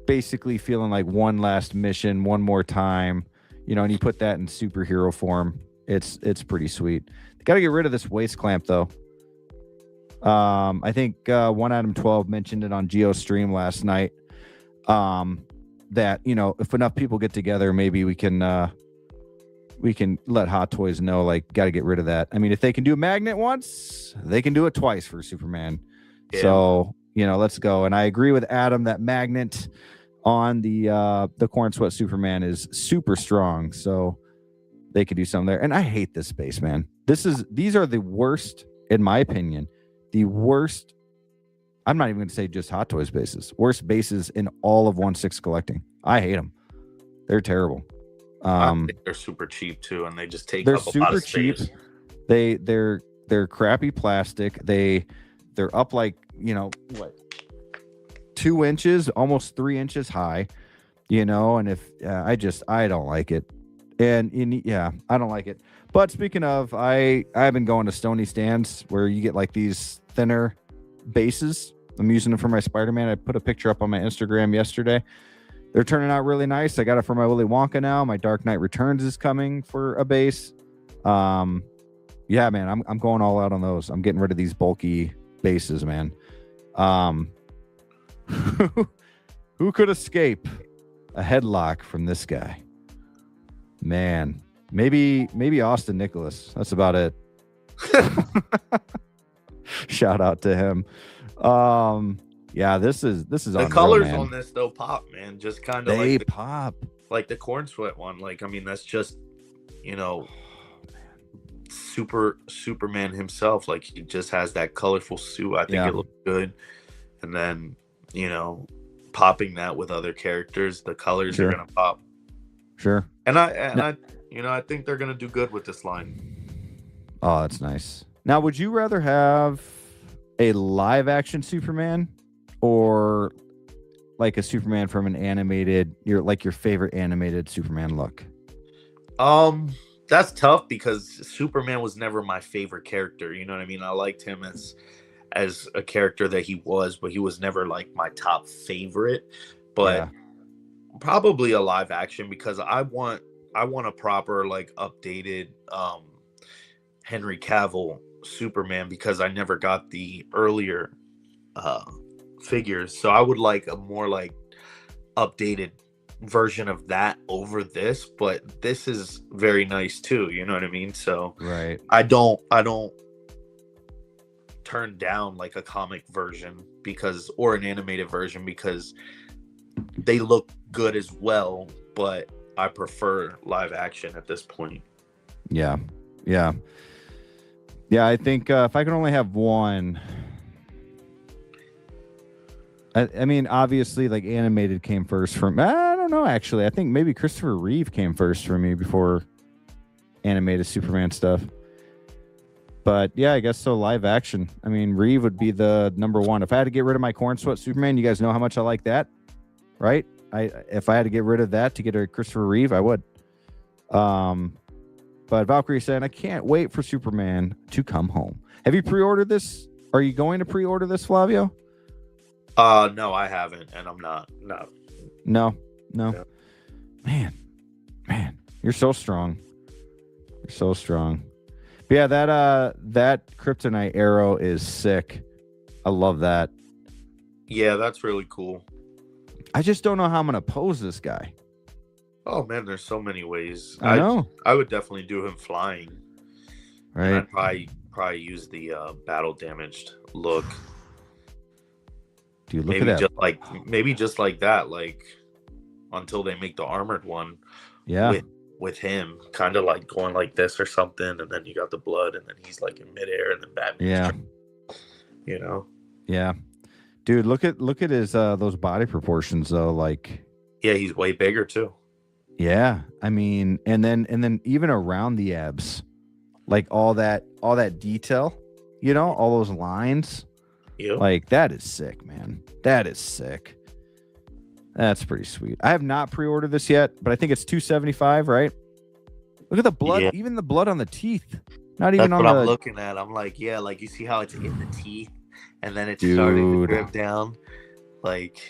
basically feeling like one last mission, one more time, you know, and you put that in superhero form. It's pretty sweet. Got to get rid of this waist clamp though. I think One Adam 12 mentioned it on GeoStream last night. That, you know, if enough people get together, maybe we can let Hot Toys know, like, got to get rid of that. I mean, if they can do a magnet once, they can do it twice for Superman. Yeah. So, you know, let's go. And I agree with Adam that magnet on the Corn Sweat Superman is super strong. So they could do something there. And I hate this base, man. These are the worst, in my opinion, the worst. I'm not even going to say just Hot Toys bases. Worst bases in all of 1/6 collecting. I hate them. They're terrible. I think they're super cheap too, and they just take up a lot of space. They're super cheap. They're crappy plastic. They're up like, you know, what, 2 inches, almost 3 inches high, you know. And if I don't like it, and I don't like it. But speaking of, I've been going to Stony stands where you get like these thinner bases. I'm using them for my Spider-Man. I put a picture up on my Instagram yesterday. They're turning out really nice. I got it for my Willy Wonka now. My Dark Knight Returns is coming for a base. Yeah, man, I'm going all out on those. I'm getting rid of these bulky bases, man. Who could escape a headlock from this guy? Man, maybe Austin Nicholas. That's about it. Shout out to him. Yeah, this is the unreal, colors man. on this though pop, man. Just kind of they like pop like the Corn Sweat one. Like, I mean, that's just, you know, Superman himself. Like, he just has that colorful suit. I think it looks good. And then, you know, popping that with other characters, the colors are gonna pop. Sure. And I you know, I think they're gonna do good with this line. Oh, that's nice. Now, would you rather have a live action Superman or like a Superman from an animated, your favorite animated Superman look? That's tough because Superman was never my favorite character. You know what I mean? I liked him as a character that he was, but he was never like my top favorite. But probably a live action, because I want a proper, like, updated Henry Cavill Superman, because I never got the earlier figures. So I would like a more like updated version of that over this, but this is very nice too, you know what I mean? So right, I don't turn down like a comic version or an animated version, because they look good as well, but I prefer live action at this point. Yeah, I think if I can only have one, I mean, obviously, like, animated came first from, I don't know, actually. I think maybe Christopher Reeve came first for me before animated Superman stuff. But yeah, I guess so. Live action. I mean, Reeve would be the number one. If I had to get rid of my Corn Sweat Superman, you guys know how much I like that, right? If I had to get rid of that to get a Christopher Reeve, I would. But Valkyrie saying, I can't wait for Superman to come home. Have you pre-ordered this? Are you going to pre-order this, Flavio? No, I haven't, and I'm not. No. No. Yeah. Man, you're so strong. You're so strong. But yeah, that kryptonite arrow is sick. I love that. Yeah, that's really cool. I just don't know how I'm gonna pose this guy. Oh man, there's so many ways. I know. I would definitely do him flying. Right. And I'd probably use the battle damaged look. Dude, look maybe at that. Maybe just like that, like until they make the armored one. Yeah. With him kind of like going like this or something, and then you got the blood, and then he's like in midair, and then Batman. Yeah. You know. Yeah. Dude, look at his those body proportions though. Like. Yeah, he's way bigger too. Yeah, I mean, and then even around the abs, like all that detail, you know, all those lines. Yep. Like that is sick, man. That is sick. That's pretty sweet. I have not pre-ordered this yet, but I think it's $275, right? Look at the blood, even the blood on the teeth. Not even That's on what the. I'm looking at. I'm like, yeah, like you see how it's in the teeth, and then it's starting to drip down. Like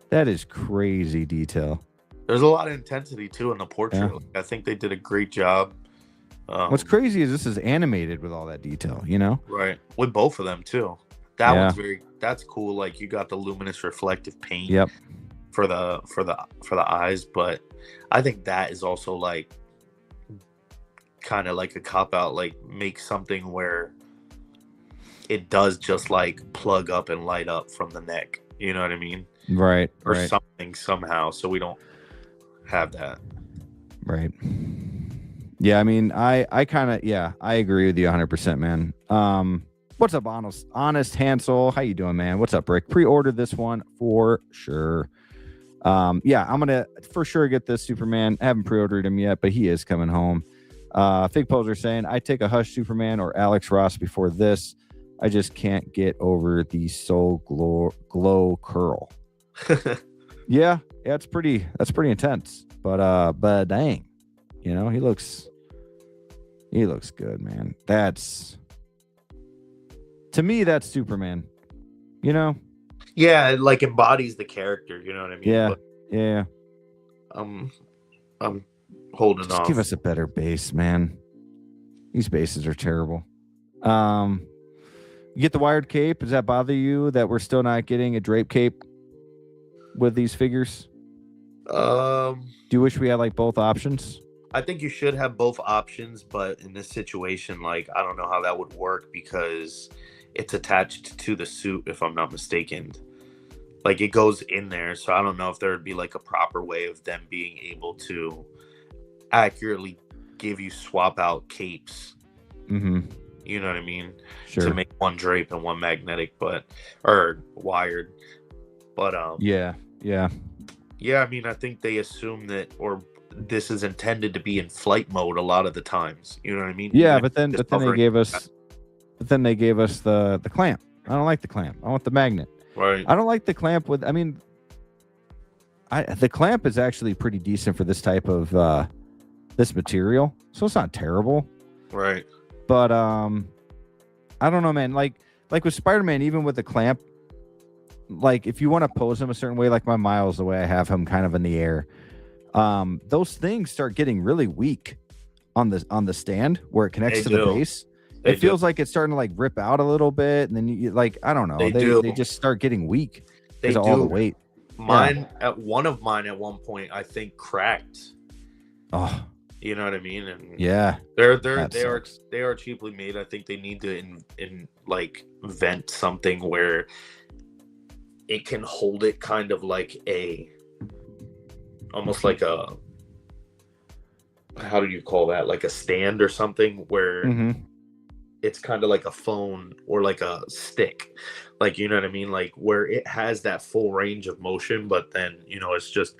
that is crazy detail. There's a lot of intensity too in the portrait. Yeah. I think they did a great job. What's crazy is this is animated with all that detail, you know? Right. With both of them too. That one's that's cool. Like you got the luminous reflective paint. Yep. For the eyes, but I think that is also like kind of like a cop out. Like make something where it does just like plug up and light up from the neck. You know what I mean? Right. Or something somehow, so we don't have that. Right. Yeah, I mean, I kind of I agree with you 100%, man. What's up, honest Hansel? How you doing, man? What's up, Rick? Pre-ordered this one for sure. Yeah, I'm gonna for sure get this Superman. I haven't pre-ordered him yet, but he is coming home. Fig Poser saying I take a Hush Superman or Alex Ross before this. I just can't get over the soul glow curl. Yeah, that's pretty intense. But dang, you know, he looks good, man. To me, that's Superman. You know? Yeah, it like embodies the character, you know what I mean? Yeah. But, yeah. I'm holding Just off. give us a better base, man. These bases are terrible. You get the wired cape. Does that bother you that we're still not getting a drape cape with these figures? Do you wish we had like both options? I think you should have both options, but in this situation, like I don't know how that would work because it's attached to the suit, if I'm not mistaken. Like it goes in there, so I don't know if there would be like a proper way of them being able to accurately give you swap out capes. Mm-hmm. You know what I mean? Sure. To make one drape and one magnetic, or wired. But yeah. I mean, I think they assume that, or this is intended to be in flight mode a lot of the times. You know what I mean? Yeah, but then they gave us the clamp. I don't like the clamp. I want the magnet. Right. I don't like the clamp with. I mean, the clamp is actually pretty decent for this type of this material, so it's not terrible. Right. But I don't know, man. Like with Spider-Man, even with the clamp, like if you want to pose him a certain way, like my Miles, the way I have him kind of in the air, those things start getting really weak on the stand where it connects to the base. It feels like it's starting to like rip out a little bit, and then you like I don't know. They just start getting weak because of all the weight. Mine one of mine at one point I think cracked. Oh. You know what I mean? And yeah, they are cheaply made. I think they need to invent something where it can hold it kind of like almost like a, how do you call that? Like a stand or something where it's kind of like a phone or like a stick. Like, you know what I mean? Like where it has that full range of motion, but then, you know, it's just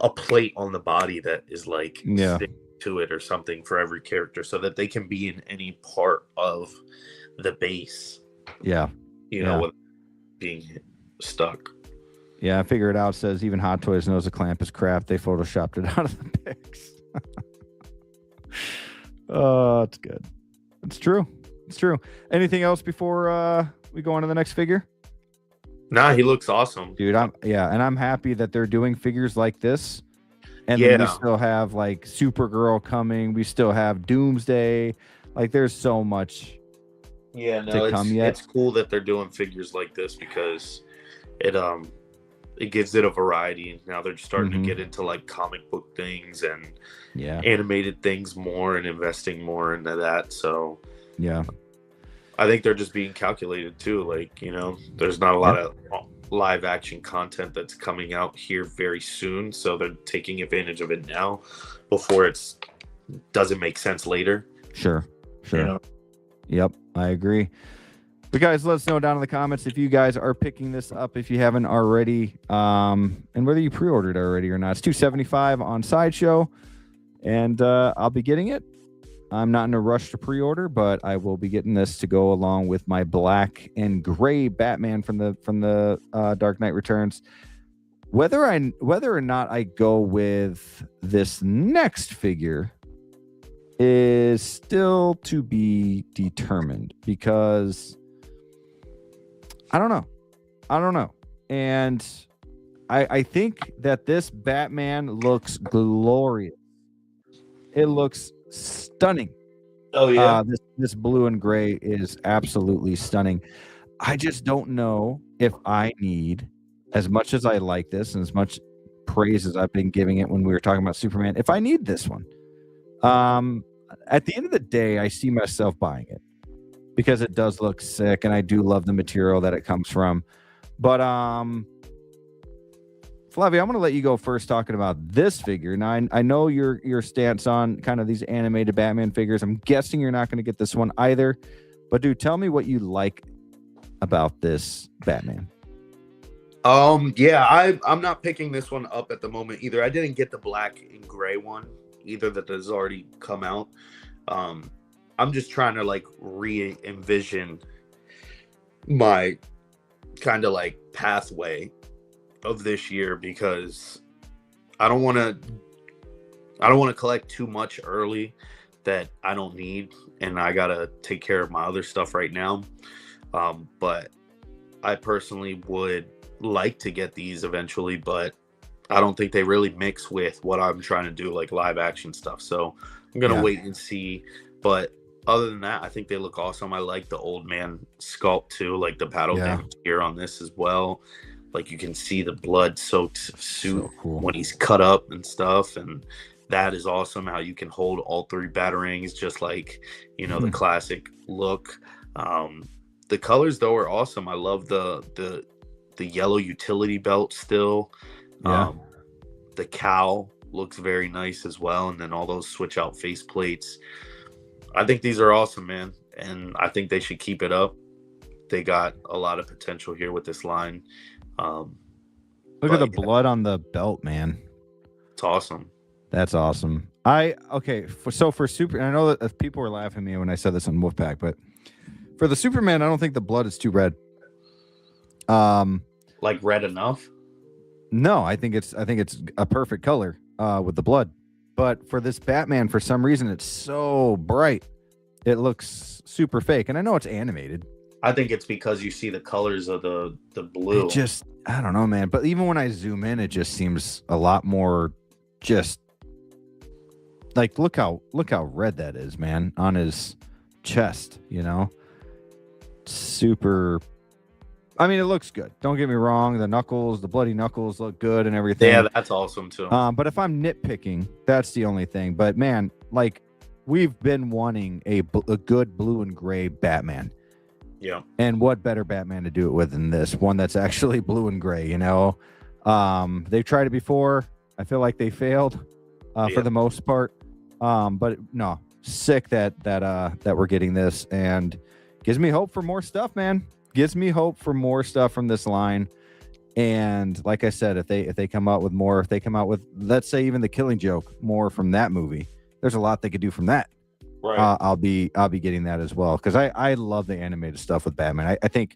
a plate on the body that is like stick to it or something for every character so that they can be in any part of the base. Yeah. You know, without being stuck. Yeah, I figure it out. Says even Hot Toys knows the clamp is crap. They photoshopped it out of the pics. Oh, it's good. It's true. It's true. Anything else before we go on to the next figure? Nah, he looks awesome, dude. I'm happy that they're doing figures like this, and then we still have like Supergirl coming. We still have Doomsday. Like, there's so much. Yeah, no, it's cool that they're doing figures like this because it gives it a variety. Now they're starting to get into like comic book things and animated things more and investing more into that. So yeah, I think they're just being calculated too. Like, you know, there's not a lot of live action content that's coming out here very soon, so they're taking advantage of it now before it doesn't make sense later. Sure. You know? Yep, I agree. But guys, let us know down in the comments if you guys are picking this up, if you haven't already, and whether you pre-ordered already or not. It's $275 on Sideshow, and I'll be getting it. I'm not in a rush to pre-order, but I will be getting this to go along with my black and gray Batman from the Dark Knight Returns. Whether or not I go with this next figure is still to be determined, because I don't know. And I think that this Batman looks glorious. It looks stunning. Oh yeah. This blue and gray is absolutely stunning. I just don't know if I need, as much as I like this and as much praise as I've been giving it when we were talking about Superman, if I need this one. At the end of the day, I see myself buying it because it does look sick, and I do love the material that it comes from. But Flavio, I'm going to let you go first talking about this figure. Now, I know your stance on kind of these animated Batman figures. I'm guessing you're not going to get this one either. But dude, tell me what you like about this Batman. Yeah, I'm not picking this one up at the moment either. I didn't get the black and gray one either that has already come out. I'm just trying to like re-envision my kind of like pathway of this year, because I don't want to collect too much early that I don't need, and I gotta take care of my other stuff right now. But I personally would like to get these eventually, but I don't think they really mix with what I'm trying to do, like live action stuff. So I'm gonna wait and see. But other than that, I think they look awesome. I like the old man sculpt too, like the paddle damage here on this as well. Like you can see the blood soaked suit when he's cut up and stuff, and that is awesome. How you can hold all three batarangs, just like, you know, the classic look. The colors though are awesome. I love the yellow utility belt still. The cowl looks very nice as well, and then all those switch out face plates. I think these are awesome, man, and I think they should keep it up. They got a lot of potential here with this line. Look at the blood on the belt, man. It's awesome. That's awesome. For Super, and I know that people were laughing at me when I said this on Wolfpack, but for the Superman, I don't think the blood is too red. Like red enough? No, I think it's a perfect color with the blood. But for this Batman, for some reason, it's so bright. It looks super fake. And I know it's animated. I think it's because you see the colors of the blue. I don't know, man. But even when I zoom in, it just seems a lot more just like, look how red that is, man, on his chest, you know? Super. I mean, it looks good. Don't get me wrong. The bloody knuckles look good and everything. Yeah, that's awesome too. But if I'm nitpicking, that's the only thing. But man, like, we've been wanting a good blue and gray Batman. Yeah. And what better Batman to do it with than this one that's actually blue and gray, you know? They've tried it before. I feel like they failed for the most part. But no, sick that we're getting this, and gives me hope for more stuff, man. Gives me hope for more stuff from this line. And like I said, if they come out with more, if they come out with, let's say, even the Killing Joke more from that movie, there's a lot they could do from that. Right. I'll be getting that as well, because I love the animated stuff with Batman. I think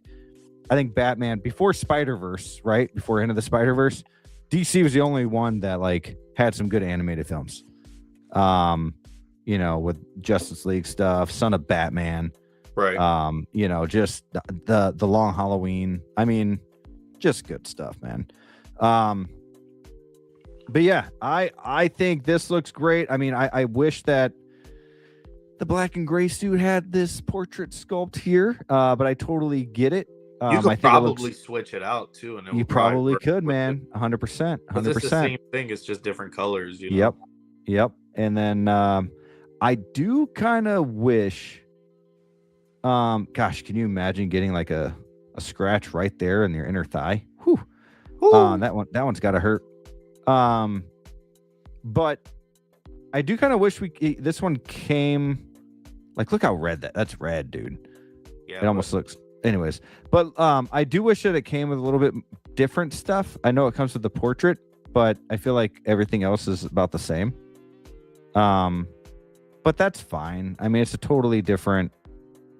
Batman before Spider-Verse, right before Into the Spider-Verse, DC was the only one that like had some good animated films. You know, with Justice League stuff, Son of Batman, right? You know, just the Long Halloween. I mean, just good stuff, man. But yeah, I think this looks great. I mean, I wish that the black and gray suit had this portrait sculpt here, but I totally get it. You could I think probably switch it out too, and it you would probably work could, with man. 100%, 100%. It's the same thing. It's just different colors. You know? Yep. And then I do kind of wish. Gosh, can you imagine getting like a scratch right there in your inner thigh? Whew. That one's got to hurt. But I do kind of wish this one came like, look how red that's red, dude. Yeah, it almost looks. Anyways, but I do wish that it came with a little bit different stuff. I know it comes with the portrait, but I feel like everything else is about the same. But that's fine. I mean, it's a totally different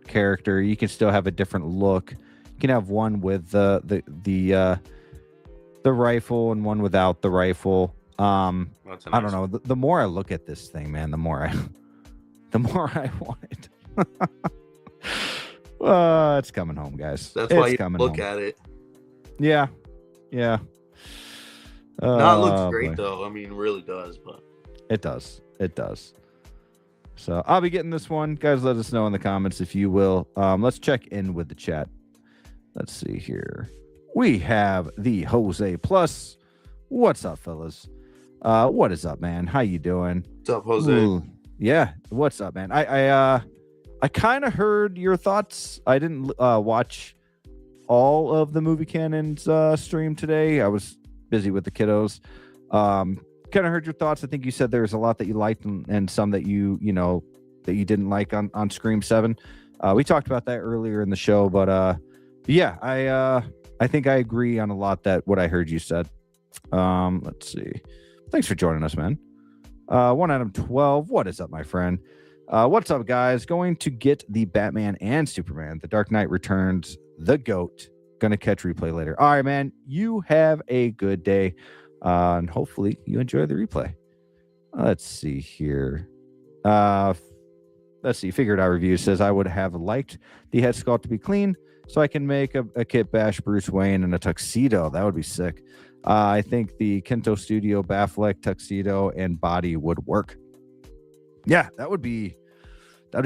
character. You can still have a different look. You can have one with the rifle and one without the rifle. I don't know. The more I look at this thing, man, the more I want it. It's coming home, guys. That's why you look at it. Yeah. No, it looks great though. I mean, it really does, but it does. So I'll be getting this one. Guys, let us know in the comments if you will. Let's check in with the chat. Let's see here. We have the Jose Plus. What's up, fellas? What is up, man? How you doing? What's up, Jose? Ooh, yeah. What's up, man? I kind of heard your thoughts. I didn't watch all of the Movie Cannon's stream today. I was busy with the kiddos. Kind of heard your thoughts. I think you said there's a lot that you liked and some that you didn't like on Scream 7. We talked about that earlier in the show, but yeah, I think I agree on a lot that what I heard you said. Let's see. Thanks for joining us, man. One Adam 12. What is up, my friend? What's up, guys? Going to get the Batman and Superman. The Dark Knight Returns. The GOAT. Gonna catch replay later. All right, man. You have a good day. And hopefully you enjoy the replay. Let's see here. Let's see. Figured Out Review says I would have liked the head sculpt to be clean so I can make a Kit Bash Bruce Wayne in a tuxedo. That would be sick. I think the Kento Studio Batfleck tuxedo and body would work. Yeah, that'd be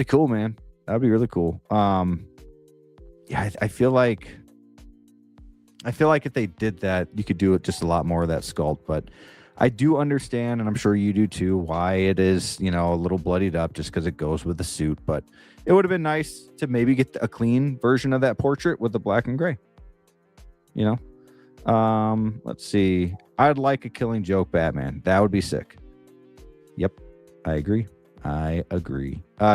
cool, man. That'd be really cool. Yeah, I feel like if they did that, you could do it just a lot more of that sculpt. But I do understand, and I'm sure you do too, why it is, a little bloodied up just because it goes with the suit. But it would have been nice to maybe get a clean version of that portrait with the black and gray. Let's see. I'd like a Killing Joke Batman. That would be sick. Yep, I agree.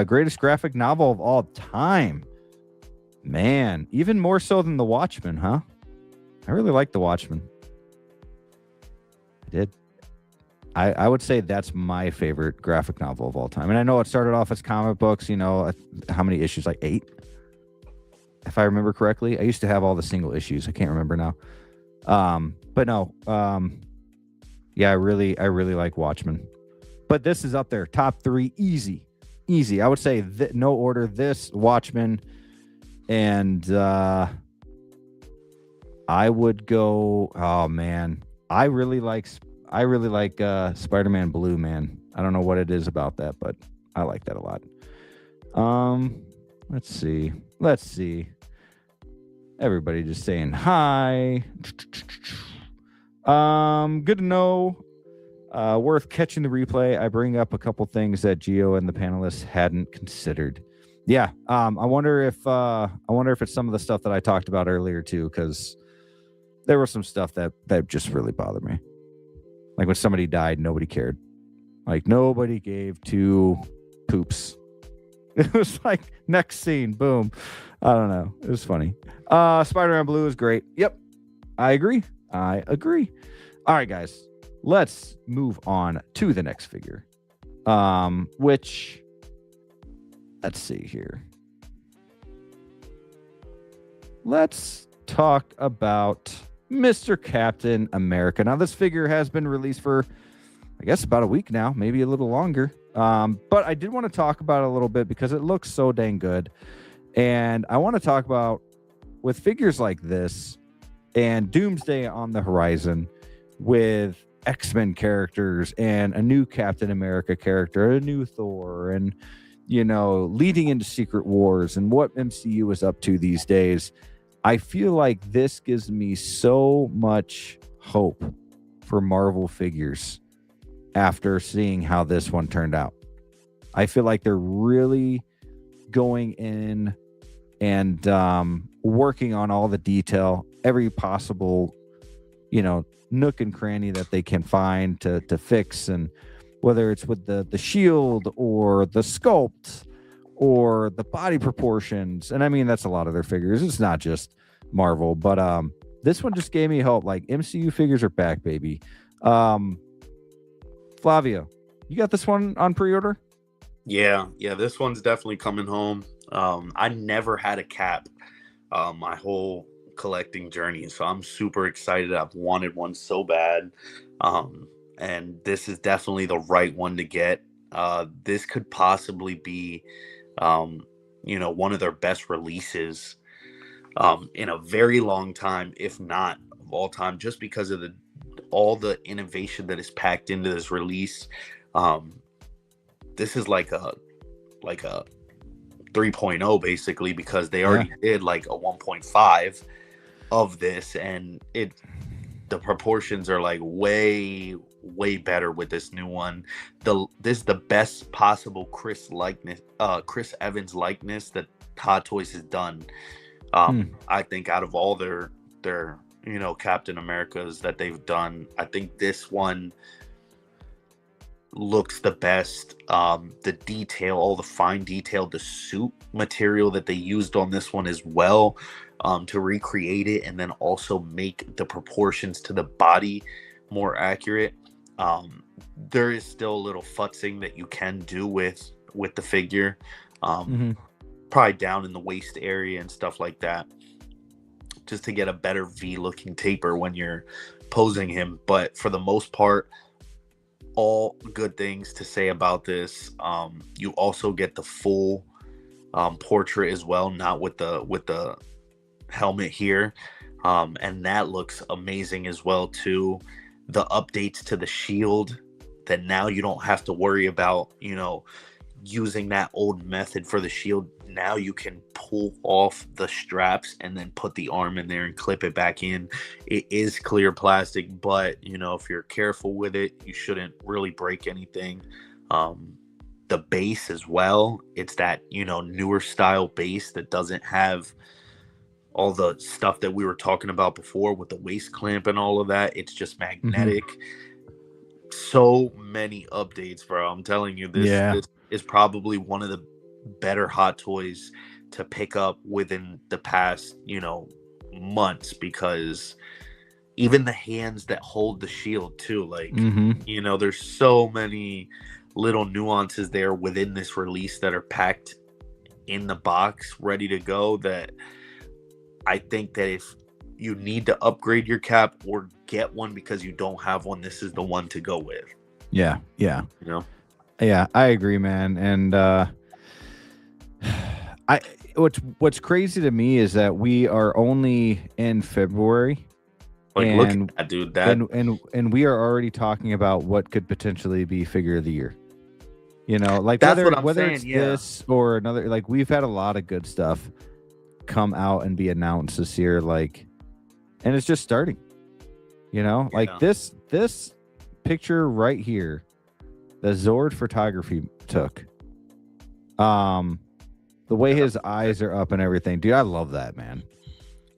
Greatest graphic novel of all time. Man, even more so than The Watchmen, huh? I really like The Watchmen. I did. I would say that's my favorite graphic novel of all time. And I know it started off as comic books, how many issues? Like 8? If I remember correctly. I used to have all the single issues. I can't remember now. But no. Yeah, I really like Watchmen. But this is up there. Top 3, easy. I would say no order. This, Watchmen, and I would go. Oh man, I really like Spider-Man Blue, man. I don't know what it is about that, but I like that a lot. Let's see. Everybody just saying hi. Good to know. Worth catching the replay. I bring up a couple things that Gio and the panelists hadn't considered. Yeah. I wonder if it's some of the stuff that I talked about earlier too, because there was some stuff that just really bothered me. Like when somebody died, nobody cared. Like nobody gave 2 poops. It was like next scene, boom. I don't know. It was funny. Spider-Man Blue is great. Yep. I agree. All right, guys. Let's move on to the next figure. Which, let's see here. Let's talk about Mr. Captain America. Now, this figure has been released for, I guess, about a week now, maybe a little longer. But I did want to talk about it a little bit because it looks so dang good. And I want to talk about, with figures like this, and Doomsday on the horizon with X-Men characters and a new Captain America character, a new Thor, and leading into Secret Wars and what MCU is up to these days. I feel like this gives me so much hope for Marvel figures after seeing how this one turned out. I feel like they're really going in and working on all the detail, every possible, nook and cranny that they can find to fix, and whether it's with the shield or the sculpt or the body proportions. And I mean, that's a lot of their figures. It's not just Marvel, but this one just gave me hope. Like, MCU figures are back, baby. Flavio, you got this one on pre-order? Yeah, this one's definitely coming home. I never had a cap my whole collecting journey, so I'm super excited. I've wanted one so bad, and this is definitely the right one to get. This could possibly be one of their best releases in a very long time, if not of all time, just because of all the innovation that is packed into this release. This is like a 3.0 basically, because they already did like a 1.5 of this, and the proportions are like way better with this new one. This is the best possible Chris Evans likeness that Hot Toys has done. I think out of all their Captain Americas that they've done, I think this one looks the best. The detail, all the fine detail, the suit material that they used on this one as well, to recreate it and then also make the proportions to the body more accurate. There is still a little futzing that you can do with the figure, probably down in the waist area and stuff like that, just to get a better V looking taper when you're posing him. But for the most part, all good things to say about this. You also get the full portrait as well, not with the helmet here, and that looks amazing as well too. The updates to the shield, that now you don't have to worry about using that old method for the shield. Now you can pull off the straps and then put the arm in there and clip it back in. It is clear plastic, but if you're careful with it, you shouldn't really break anything. The base as well, it's that newer style base that doesn't have all the stuff that we were talking about before with the waist clamp and all of that. It's just magnetic. So many updates, bro. I'm telling you, this is probably one of the better Hot Toys to pick up within the past months, because even the hands that hold the shield too, like there's so many little nuances there within this release that are packed in the box ready to go, that I think that if you need to upgrade your cap or get one because you don't have one, this is the one to go with. Yeah, I agree, man. And what's crazy to me is that we are only in February, like, look at that, dude. And we are already talking about what could potentially be figure of the year. Like, that's whether what I'm saying, it's this or another. Like, we've had a lot of good stuff come out and be announced this year, like, and it's just starting. Like this picture right here, the Zord photography took, the way his eyes are up and everything, dude, I love that, man.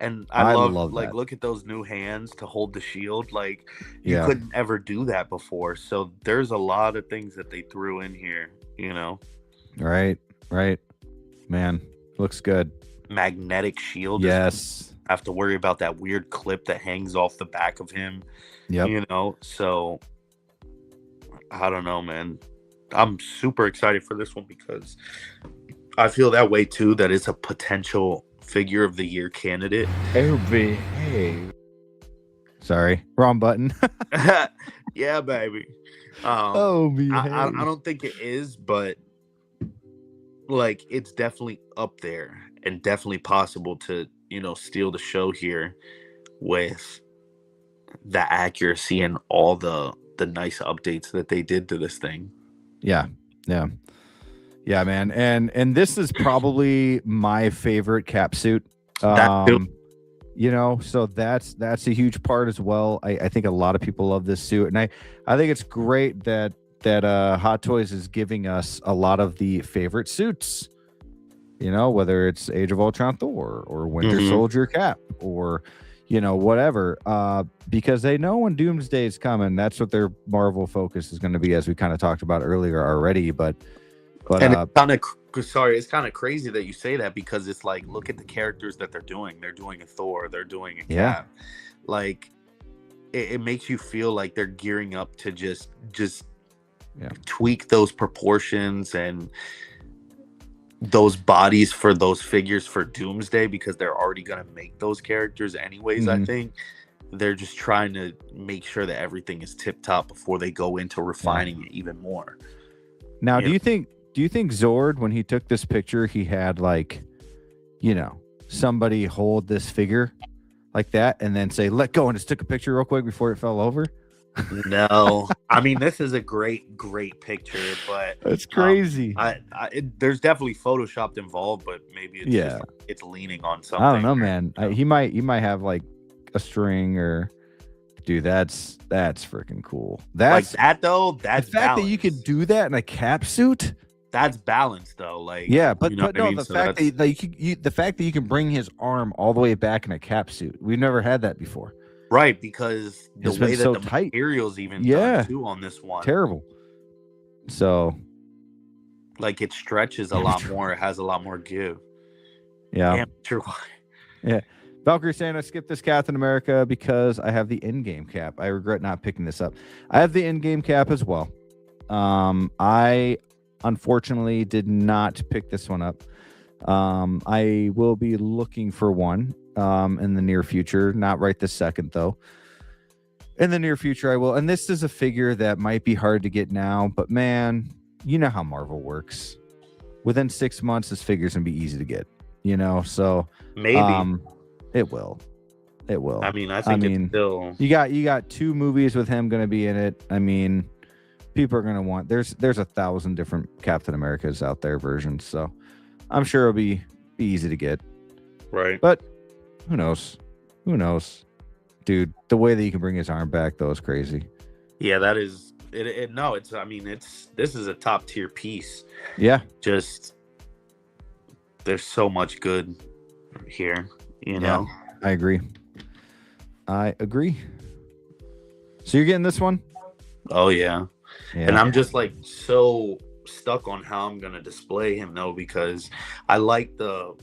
And I love like, that. Look at those new hands to hold the shield. Like, you couldn't ever do that before. So there's a lot of things that they threw in here, Right, man, looks good. Magnetic shield. Yes. Have to worry about that weird clip that hangs off the back of him. Yep. So I don't know, man. I'm super excited for this one because I feel that way too, that it's a potential figure of the year candidate. Behave. Sorry, wrong button. Yeah, baby. I don't think it is, but like, it's definitely up there and definitely possible to steal the show here. with the accuracy and all the nice updates that they did to this thing. Yeah, man. And this is probably my favorite cap suit. You know, so that's a huge part as well. I think a lot of people love this suit, and I think it's great that Hot Toys is giving us a lot of the favorite suits. You know, whether it's Age of Ultron Thor or Winter Soldier Cap or, you know, whatever, because they know when Doomsday is coming. That's what their Marvel focus is going to be, as we kind of talked about earlier already. But and it's kind of it's kind of crazy that you say that, because it's like, look at the characters that they're doing. They're doing a Thor. They're doing a Cap. Like it makes you feel like they're gearing up to just tweak those proportions and those bodies for those figures for Doomsday, because they're already going to make those characters anyways. I think they're just trying to make sure that everything is tip top before they go into refining it even more. Now, do you think Zord, when he took this picture, he had, like, you know, somebody hold this figure like that and then say, let go, and just took a picture real quick before it fell over? No, I mean, this is a great picture, but it's crazy. There's definitely Photoshopped involved, but maybe it's just, it's leaning on something. I don't know, man. He might have like a string, or dude, that's freaking cool. That's like that though. That's the fact that you can do that in a cap suit. That's balanced though. Like, but no, the fact that the fact that you can bring his arm all the way back in a cap suit. We've never had that before. Right, because the it's way that so the tight. material's even done too on this one. Terrible. So, like, it stretches a lot more. It has a lot more give. Yeah. Yeah. Valkyrie saying, I skipped this Captain America because I have the in-game cap. I regret not picking this up. I have the in-game cap as well. I unfortunately did not pick this one up. I will be looking for one in the near future, not right this second though. In the near future I will, and this is a figure that might be hard to get now, but man, you know how Marvel works. Within 6 months this figure's gonna be easy to get, you know, so maybe it will. I mean, I think it's still, you got 2 movies with him gonna be in it. I mean, people are gonna want, there's 1,000 different Captain Americas out there versions, so I'm sure it'll be easy to get. Right. But who knows? Dude, the way that you can bring his arm back though is crazy. Yeah, that is it. No, it's, I mean, this is a top tier piece. Yeah. Just, there's so much good here, you know. I agree. So you're getting this one? Oh yeah. And I'm just like so stuck on how I'm gonna display him though, because I like the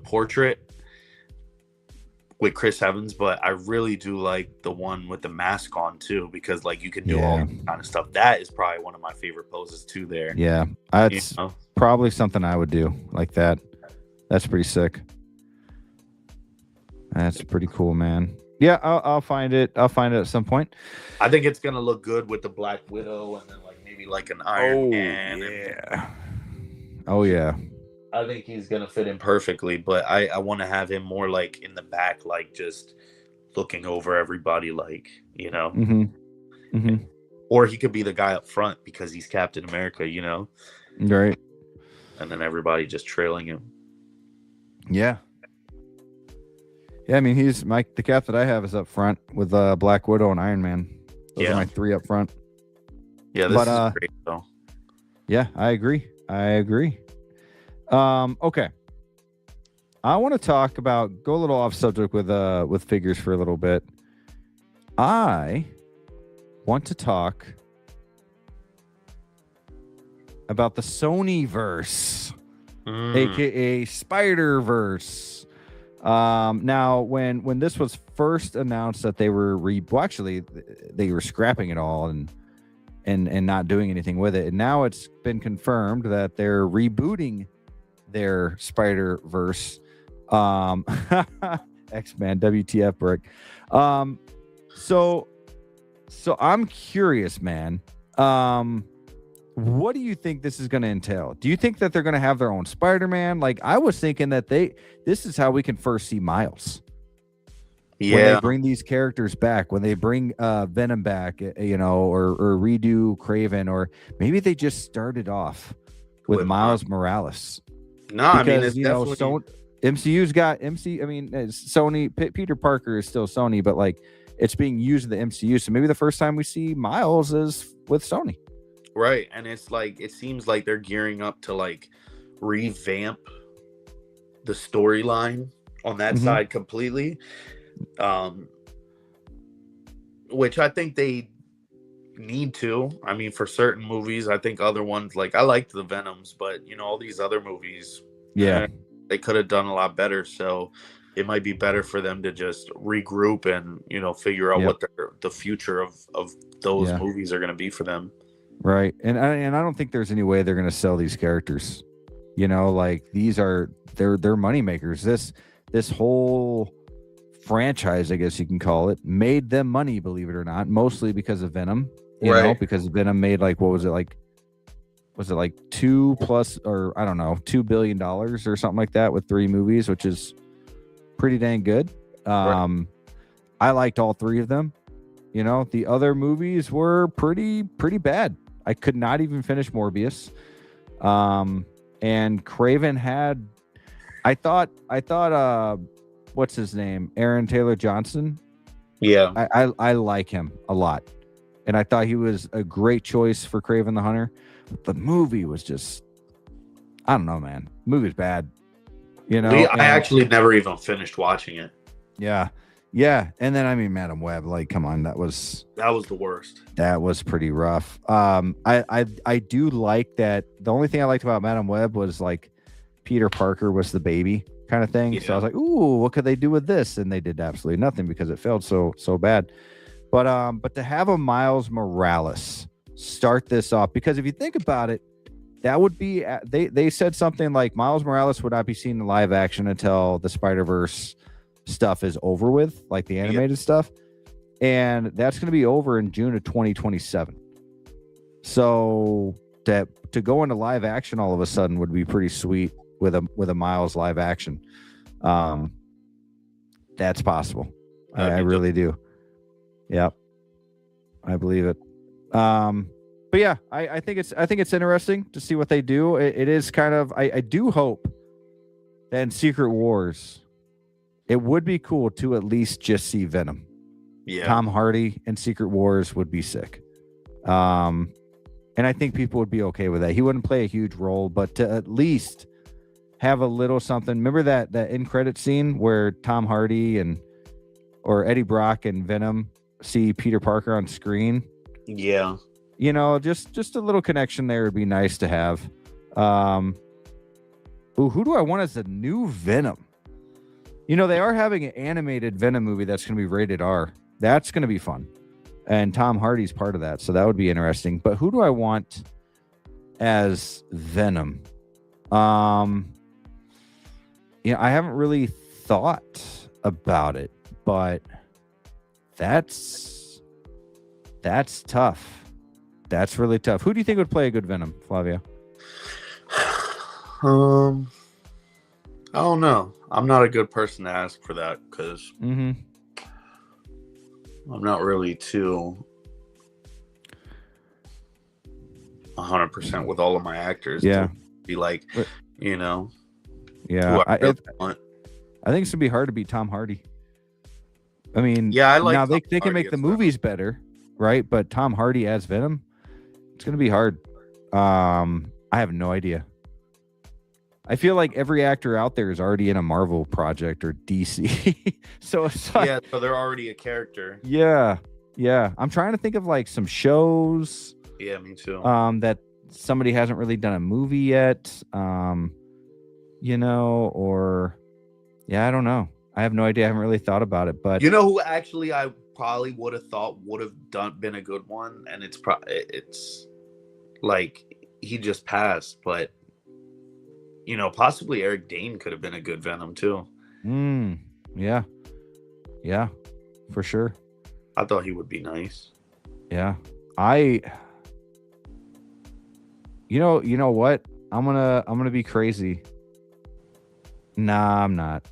portrait with Chris Evans, but I really do like the one with the mask on too, because like you can do all kind of stuff. That is probably one of my favorite poses too there. Yeah, that's probably something I would do like that. That's pretty sick. That's pretty cool, man. Yeah, I'll find it. I'll find it at some point. I think it's gonna look good with the Black Widow and then like maybe like an Iron Man. Yeah. Oh yeah. I think he's gonna fit in perfectly, but I want to have him more like in the back, like just looking over everybody, like, you know. Or he could be the guy up front because he's Captain America, you know. Right. And then everybody just trailing him. Yeah. Yeah, I mean, the cap that I have is up front with Black Widow and Iron Man. Those are my 3 up front. Yeah, this is great though. Yeah, I agree. Okay. I want to go a little off subject with figures for a little bit. I want to talk about the Sonyverse, aka Spider-Verse. Now when this was first announced that they were they were scrapping it all and not doing anything with it, and now it's been confirmed that they're rebooting their Spider-Verse. X-Men, WTF brick. So I'm curious, man. What do you think this is going to entail? Do you think that they're going to have their own Spider-Man? Like, I was thinking that this is how we can first see Miles. When they Yeah, bring these characters back, when they bring Venom back, or redo Craven, or maybe they just started off with Miles Morales. No, I mean, Because it's definitely MCU's got MC. I mean, Sony. Peter Parker is still Sony, but like it's being used in the MCU. So maybe the first time we see Miles is with Sony. right. And it's like it seems like they're gearing up to like revamp the storyline on that side completely. Which I think they need to. I mean, for certain movies, I think other ones, like I liked the Venoms, but all these other movies, they could have done a lot better. So it might be better for them to just regroup and figure out what the future of those movies are going to be for them. Right. And I don't think there's any way they're going to sell these characters. Like these are they're money makers. This whole franchise, I guess you can call it, made them money, believe it or not, mostly because of Venom. You know, because Venom made like, what was it like? Was it like $2 billion or something like that with 3 movies, which is pretty dang good. I liked all 3 of them. The other movies were pretty bad. I could not even finish Morbius. And Craven had, I thought, what's his name? Aaron Taylor Johnson. Yeah. I like him a lot. And I thought he was a great choice for Craven the Hunter. But the movie was just, I don't know, man. The movie's bad. I actually never even finished watching it. Yeah. Yeah. And then, I mean, Madam Web, like, come on. That was the worst. That was pretty rough. I do like that. The only thing I liked about Madam Web was like Peter Parker was the baby kind of thing. Yeah. So I was like, ooh, what could they do with this? And they did absolutely nothing because it failed so bad. But to have a Miles Morales start this off, because if you think about it, that would be, they said something like Miles Morales would not be seen in live action until the Spider-Verse stuff is over with, like the animated stuff. And that's going to be over in June of 2027. So to go into live action all of a sudden would be pretty sweet with a Miles live action. That's possible. I really do. Yep. I believe it. But yeah, I think it's interesting to see what they do. It is kind of, I do hope that in Secret Wars, it would be cool to at least just see Venom. Yeah. Tom Hardy in Secret Wars would be sick. And I think people would be okay with that. He wouldn't play a huge role, but to at least have a little something. Remember that end credit scene where Tom Hardy or Eddie Brock and Venom see Peter Parker on screen? Yeah. Just a little connection there would be nice to have. Who do I want as the new Venom? They are having an animated Venom movie that's going to be rated R. That's going to be fun. And Tom Hardy's part of that, so that would be interesting. But who do I want as Venom? I haven't really thought about it, but that's tough. That's really tough. Who do you think would play a good Venom, Flavio? I don't know. I'm not a good person to ask for that because I'm not really too 100% with all of my actors. Yeah. To be like, Yeah. I think it's gonna be hard to beat Tom Hardy. I mean, yeah, I like. Now they can make the movies better, right? But Tom Hardy as Venom, it's gonna be hard. I have no idea. I feel like every actor out there is already in a Marvel project or DC. So it's like, yeah, so they're already a character. Yeah. I'm trying to think of like some shows. Yeah, me too. That somebody hasn't really done a movie yet. Or I don't know. I have no idea. I haven't really thought about it, but who actually I probably would have thought would have been a good one, and it's like he just passed, but possibly Eric Dane could have been a good Venom too. Yeah, for sure. I thought he would be nice. Yeah, you know what? I'm gonna be crazy. Nah, I'm not.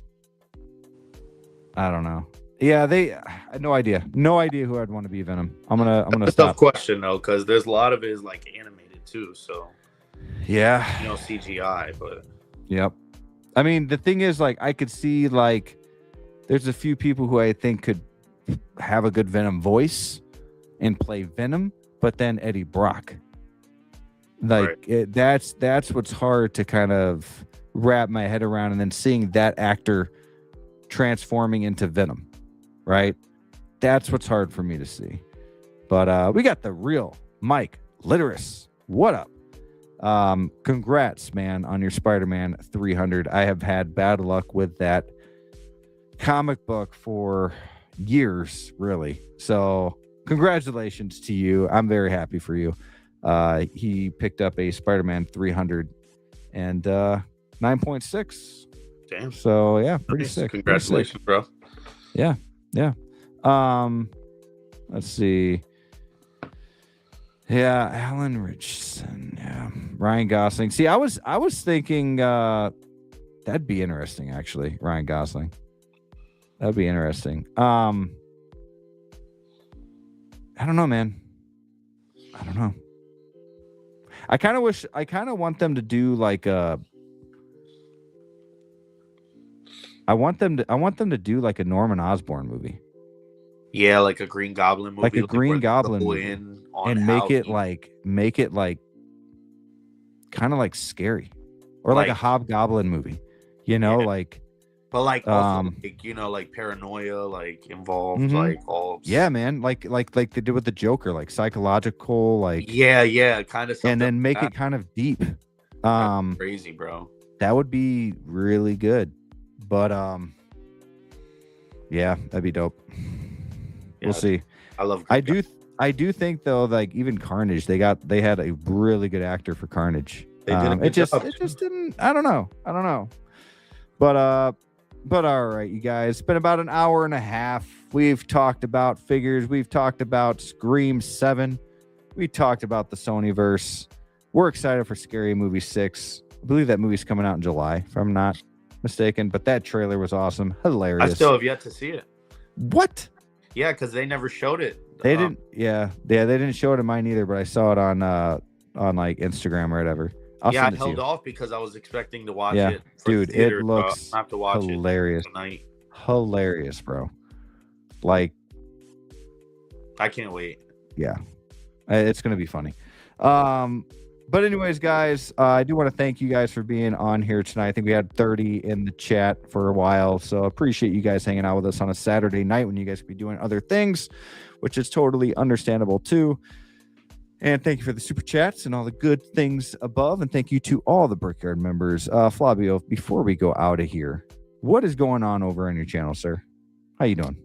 I don't know. Yeah, I had no idea who I'd want to be Venom. I'm gonna That's a stop. tough question though, because there's a lot of it is like animated too. So Yeah, CGI, but yep. I mean, the thing is, like, I could see like there's a few people who I think could have a good Venom voice and play Venom, but then Eddie Brock, like that's what's hard to kind of wrap my head around, and then seeing that actor transforming into Venom, right? That's what's hard for me to see. But we got the real Mike Litteris. What up? Congrats, man, on your Spider-Man 300. I have had bad luck with that comic book for years, really. So congratulations to you. I'm very happy for you. He picked up a Spider-Man 300 and 9.6. Damn. So yeah, pretty sick. Congratulations, bro. Yeah. Let's see. Yeah, Alan Richardson. Yeah, Ryan Gosling. See, I was thinking that'd be interesting, actually. Ryan Gosling. That'd be interesting. I don't know, man. I don't know. I kind of want them to do like a. I want them to do like a Norman Osborn movie. Yeah, like a Green Goblin movie. Like a Green Goblin movie. And make it like kind of like scary. Or like a Hobgoblin movie. You know, like. But like also like paranoia, like involved, like all. Yeah, man. Like they did with the Joker, like psychological, like. Yeah, kind of. And then make it kind of deep. That's crazy, bro. That would be really good. But yeah, that'd be dope. We'll see. I do think though, like even Carnage, they had a really good actor for Carnage. It just didn't. I don't know. But all right, you guys. It's been about an hour and a half. We've talked about figures. We've talked about Scream 7. We talked about the Sonyverse. We're excited for Scary Movie 6. I believe that movie's coming out in July, if I'm not mistaken. But that trailer was awesome. Hilarious. I still have yet to see it. What? Yeah, because they never showed it. They didn't. Yeah, they didn't show it in mine either. But I saw it on like Instagram or whatever. I held off because I was expecting to watch it. Dude, theater, it looks I have to watch hilarious. It tonight. Hilarious, bro. Like, I can't wait. Yeah, it's gonna be funny. But anyways, guys, I do want to thank you guys for being on here tonight. I think we had 30 in the chat for a while, so appreciate you guys hanging out with us on a Saturday night when you guys could be doing other things, which is totally understandable too. And thank you for the super chats and all the good things above. And thank you to all the Brickyard members. Flavio, before we go out of here, what is going on over on your channel, sir? How you doing?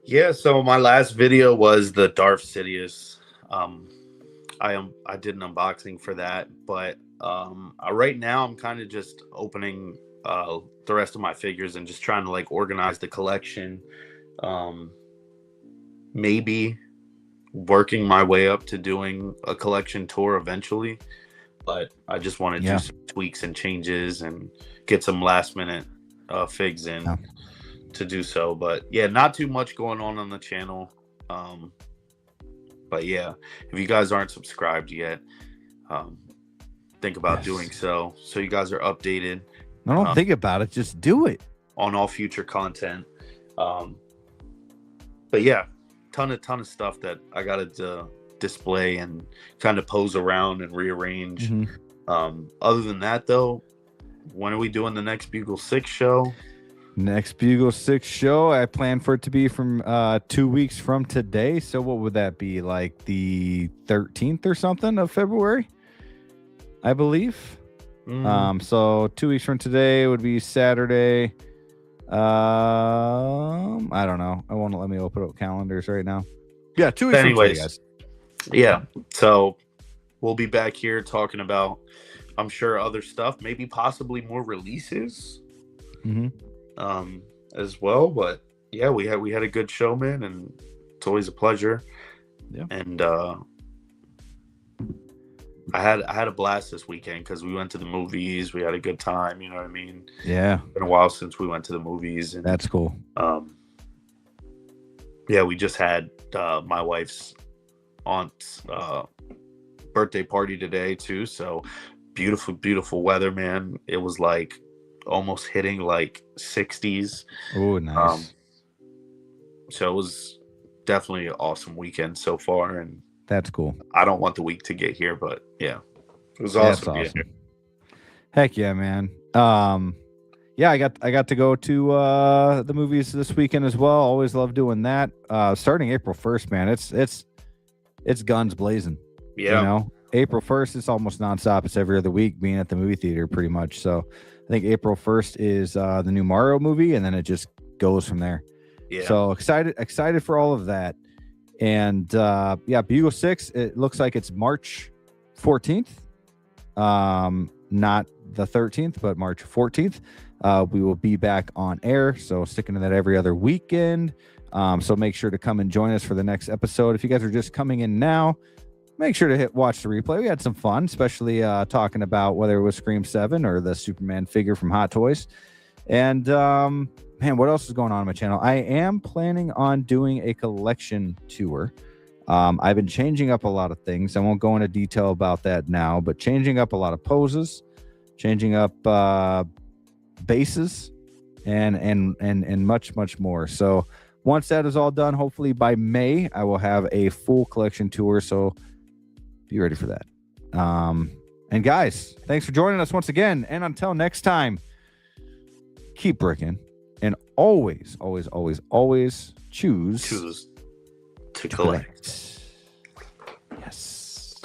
Yeah, so my last video was the Darth Sidious. I did an unboxing for that, but right now I'm kind of just opening the rest of my figures and just trying to like organize the collection. Maybe working my way up to doing a collection tour eventually, but I just want to do some tweaks and changes and get some last minute figs in to do so. But yeah, not too much going on the channel. But yeah, if you guys aren't subscribed yet, think about doing so you guys are updated. I don't think about it, just do it on all future content. But yeah, ton of stuff that I gotta display and kind of pose around and rearrange. Other than that though, when are we doing the next Bugle 6 show? Next Bugle 6 show, I plan for it to be from 2 weeks from today. So what would that be, like the 13th or something of February, I believe. So 2 weeks from today would be Saturday. I don't know. I won't let me open up calendars right now. Yeah, 2 weeks from today, guys. Yeah, so we'll be back here talking about, I'm sure, other stuff, maybe possibly more releases. As well. But yeah, we had a good show, man, and it's always a pleasure. Yeah. And I had a blast this weekend because we went to the movies. We had a good time, you know what I mean? Yeah. It's been a while since we went to the movies, and that's cool. Yeah, we just had my wife's aunt's birthday party today too. So beautiful weather, man. It was like almost hitting like 60s. Oh, nice. So it was definitely an awesome weekend so far, and that's cool. I don't want the week to get here, but yeah, it was awesome. That's awesome. Heck yeah, man. Yeah, I got to go to the movies this weekend as well. Always love doing that. Starting April 1st, man. It's guns blazing. Yeah. You know, April 1st, it's almost nonstop. It's every other week being at the movie theater pretty much. So I think April 1st is the new Mario movie, and then it just goes from there. Yeah. So excited for all of that. And yeah, Bugle 6, it looks like it's March 14th. Not the 13th, but March 14th. We will be back on air. So sticking to that every other weekend. So make sure to come and join us for the next episode. If you guys are just coming in now, make sure to watch the replay. We had some fun, especially talking about whether it was Scream 7 or the Superman figure from Hot Toys. And man, what else is going on my channel? I am planning on doing a collection tour. I've been changing up a lot of things. I won't go into detail about that now, but changing up a lot of poses, changing up bases, and much more. So once that is all done, hopefully by May, I will have a full collection tour. So be ready for that. And guys, thanks for joining us once again. And until next time, keep bricking, and always choose to collect. Yes.